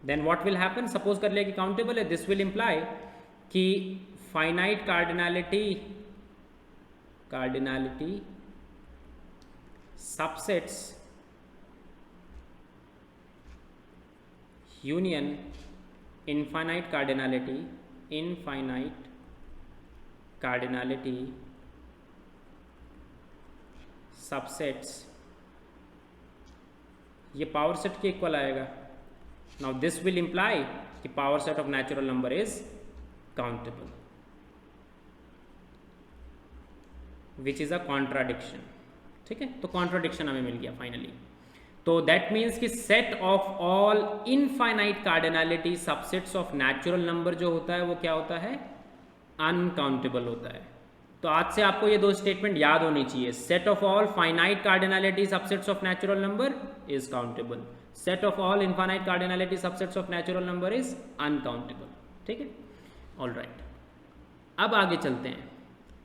[SPEAKER 1] then what will happen, suppose कर लिया कि काउंटेबल है, दिस विल इंप्लाई कि finite cardinality subsets union infinite cardinality subsets, ये पावर सेट के इक्वल आएगा। नाउ दिस विल इंप्लाई कि power set of natural number is countable, which is a contradiction. ठीक है, तो कॉन्ट्राडिक्शन हमें मिल गया फाइनली। तो दैट मीन्स कि set of all infinite cardinality subsets of natural number जो होता है वो क्या होता है? अनकाउंटेबल होता है। तो आज से आपको ये दो स्टेटमेंट याद होनी चाहिए, set of all finite cardinality subsets of natural number is countable, set of all infinite cardinality subsets of natural number is uncountable. ठीक है, ऑल राइट। अब आगे चलते हैं,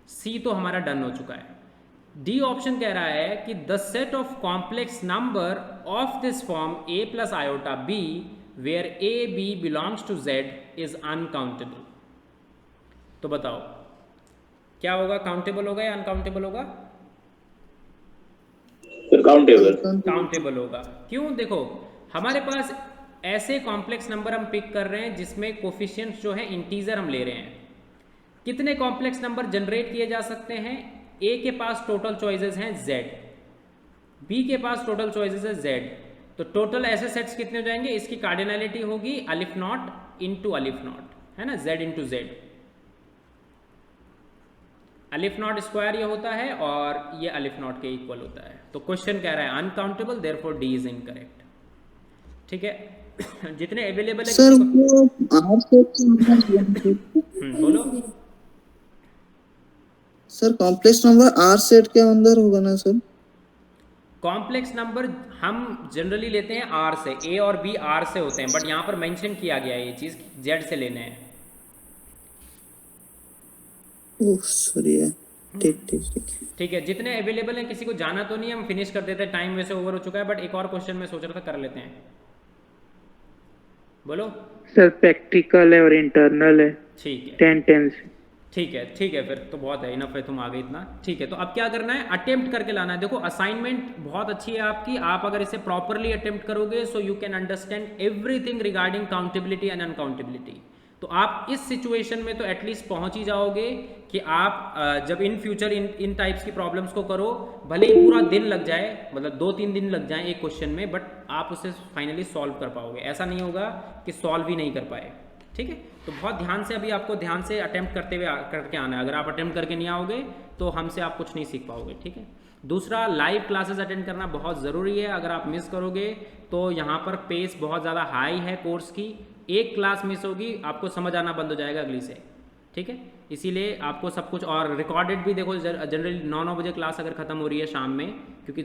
[SPEAKER 1] सी तो हमारा डन हो चुका है। डी ऑप्शन कह रहा है कि the set of complex number of this form a plus iota b where a b belongs to Z is uncountable. तो बताओ क्या होगा, काउंटेबल होगा या अनकाउंटेबल होगा?
[SPEAKER 4] काउंटेबल।
[SPEAKER 1] काउंटेबल होगा। क्यों? देखो हमारे पास ऐसे कॉम्प्लेक्स नंबर हम पिक कर रहे हैं जिसमें कोफिशिएंट्स जो है इंटीजर हम ले रहे हैं। कितने कॉम्प्लेक्स नंबर जनरेट किए जा सकते हैं? ए के पास टोटल चॉइसेस हैं z, बी के पास टोटल चॉइसेस है z, तो टोटल ऐसे सेट्स कितने हो जाएंगे? इसकी कार्डिनैलिटी होगी अलिफ नॉट इंटू अलिफ नॉट, है ना, z इंटू जेड। अलिफ नॉट स्क्वायर ये होता है और ये अलिफ नॉट के इक्वल होता है। तो क्वेश्चन कह रहा है uncountable, therefore D is incorrect. ठीक है जितने अवेलेबल है
[SPEAKER 3] सर वो आर सेट
[SPEAKER 1] बोलो
[SPEAKER 3] sir, complex number R set के अंदर होगा ना सर?
[SPEAKER 1] कॉम्प्लेक्स नंबर हम जनरली लेते हैं आर से, ए और बी आर से होते हैं, बट यहाँ पर मेंशन किया गया है ये चीज जेड से लेने हैं।
[SPEAKER 3] ओह सॉरी, ठीक ठीक ठीक
[SPEAKER 1] ठीक है जितने अवेलेबल हैं, किसी को जाना तो नहीं है, हम फिनिश कर देते हैं, टाइम वैसे ओवर हो चुका है, बट एक और क्वेश्चन मैं सोच रहा था कर लेते हैं। बोलो
[SPEAKER 2] सर प्रैक्टिकल है और इंटरनल है,
[SPEAKER 1] ठीक है
[SPEAKER 2] 10 से।
[SPEAKER 1] ठीक है फिर तो बहुत है, इनफ है, तुम आ गए इतना। ठीक है तो अब क्या करना है, अटेम्प्ट करके लाना है। देखो असाइनमेंट बहुत अच्छी है आपकी, आप अगर इसे प्रॉपरली अटेम्प्ट करोगे so you can understand everything regarding countability and uncountability. तो आप इस सिचुएशन में तो एटलीस्ट पहुंच ही जाओगे कि आप जब इन फ्यूचर इन टाइप्स की प्रॉब्लम्स को करो, भले ही पूरा दिन लग जाए, मतलब 2-3 दिन लग जाए एक क्वेश्चन में, बट आप उसे फाइनली सॉल्व कर पाओगे। ऐसा नहीं होगा कि सॉल्व ही नहीं कर पाए। ठीक है तो बहुत ध्यान से अभी आपको ध्यान से अटेम्प्ट करते हुए करके आना है। अगर आप अटेम्प्ट करके नहीं आओगे तो हमसे आप कुछ नहीं सीख पाओगे। ठीक है दूसरा, लाइव क्लासेस अटेंड करना बहुत ज़रूरी है। अगर आप मिस करोगे तो यहाँ पर पेस बहुत ज़्यादा हाई है कोर्स की, एक क्लास मिस होगी आपको समझ आना बंद हो जाएगा अगली से। ठीक है इसीलिए आपको सब कुछ, और रिकॉर्डेड भी देखो, जनरली 9 बजे क्लास अगर ख़त्म हो रही है शाम में, क्योंकि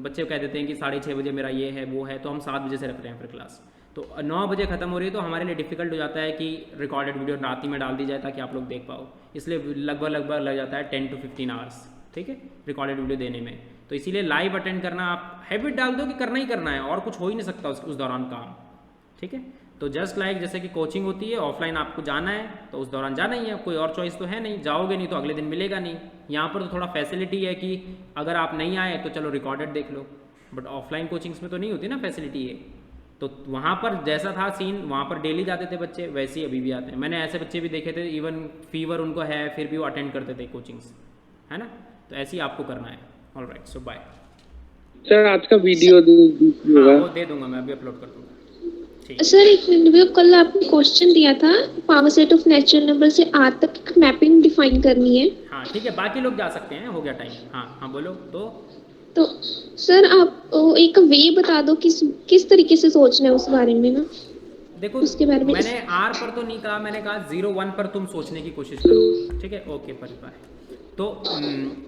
[SPEAKER 1] बच्चे कह देते हैं कि 6:30 बजे मेरा ये है वो है, तो हम 7 बजे से रख रहे हैं फिर क्लास। तो 9 बजे ख़त्म हो रही है तो हमारे लिए डिफ़िकल्ट हो जाता है कि रिकॉर्डेड वीडियो रात ही में डाल दी जाए ताकि आप लोग देख पाओ, इसलिए लगभग लग जाता है 10 to 15 आवर्स। ठीक है रिकॉर्डेड वीडियो देने में, तो इसीलिए लाइव अटेंड करना आप हैबिट डाल दो कि करना ही करना है और कुछ हो ही नहीं सकता उस दौरान काम। ठीक है तो जस्ट लाइक जैसे कि कोचिंग होती है, ऑफलाइन आपको जाना है तो उस दौरान जाना ही है, कोई और चॉइस तो है नहीं, जाओगे नहीं तो अगले दिन मिलेगा नहीं। यहाँ पर तो थोड़ा फैसिलिटी है कि अगर आप नहीं आए तो चलो रिकॉर्डेड देख लो, बट ऑफलाइन कोचिंग्स में तो नहीं होती ना फैसिलिटी है। तो वहाँ पर जैसा था सीन, वहाँ पर डेली जाते थे बच्चे, वैसे ही अभी भी आते हैं। मैंने ऐसे बच्चे भी देखे थे, इवन फीवर उनको है फिर भी वो अटेंड करते थे कोचिंग्स, है ना। तो ऐसे ही आपको करना है। Alright so bye.
[SPEAKER 7] सर आज का वीडियो दीजिएगा।
[SPEAKER 1] वो दे दूंगा मैं, अभी अपलोड कर दूंगा।
[SPEAKER 5] सर एक मिनट, कल आपने क्वेश्चन दिया था power set of natural number से आर तक एक मैपिंग डिफाइन करनी है।
[SPEAKER 1] हाँ ठीक है बाकी लोग जा सकते हैं, हो गया टाइम। हाँ बोलो। तो
[SPEAKER 5] सर आप एक वे बता दो किस तरीके से सोचना है उस बारे में ना।
[SPEAKER 1] देखो
[SPEAKER 5] उसके बारे में
[SPEAKER 1] मैंने आर पर तो नहीं कहा, मैंने कहा 0-1 पर तुम सोचने की कोशिश करो। ठीक है ओके पर बाय। तो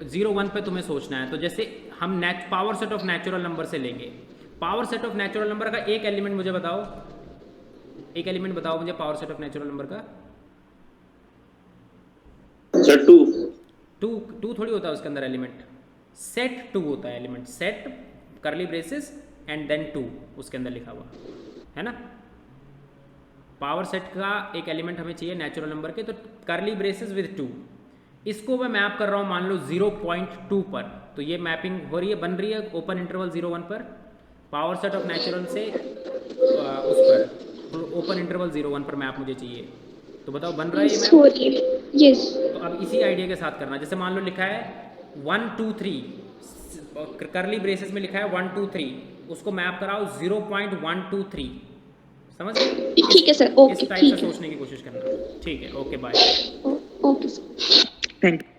[SPEAKER 1] 0-1 पे तुम्हें सोचना है। तो जैसे हम power set of natural number से लेंगे, power set of natural number का एक एलिमेंट मुझे बताओ, एक एलिमेंट बताओ मुझे power set of natural number का।
[SPEAKER 4] सर
[SPEAKER 1] 2 थोड़ी होता है उसके अंदर एलिमेंट, सेट 2 होता है element, set curly braces and then 2 उसके अंदर लिखा हुआ है ना। पावर सेट का एक एलिमेंट हमें चाहिए नेचुरल नंबर के, तो करली ब्रेसेस विद 2, इसको मैं मैप कर रहा हूँ मान लो 0.2 पर, तो ये मैपिंग हो रही है, बन रही है ओपन इंटरवल 0-1 पर। पावर सेट ऑफ नेचुरल से उस पर ओपन इंटरवल 0-1 पर मैप मुझे चाहिए, तो बताओ बन रहा है ये
[SPEAKER 5] यस।
[SPEAKER 1] तो अब इसी आइडिया के साथ करना। जैसे मान लो लिखा है 1 2 3, करली ब्रेसेस में लिखा है 1 2 3, उसको मैप कराओ 0.123, समझ गए?
[SPEAKER 5] ठीक है सर, ओके
[SPEAKER 1] इस टाइप से सोचने की कोशिश करना। ठीक है okay bye.
[SPEAKER 5] Okay sir,
[SPEAKER 2] thank you.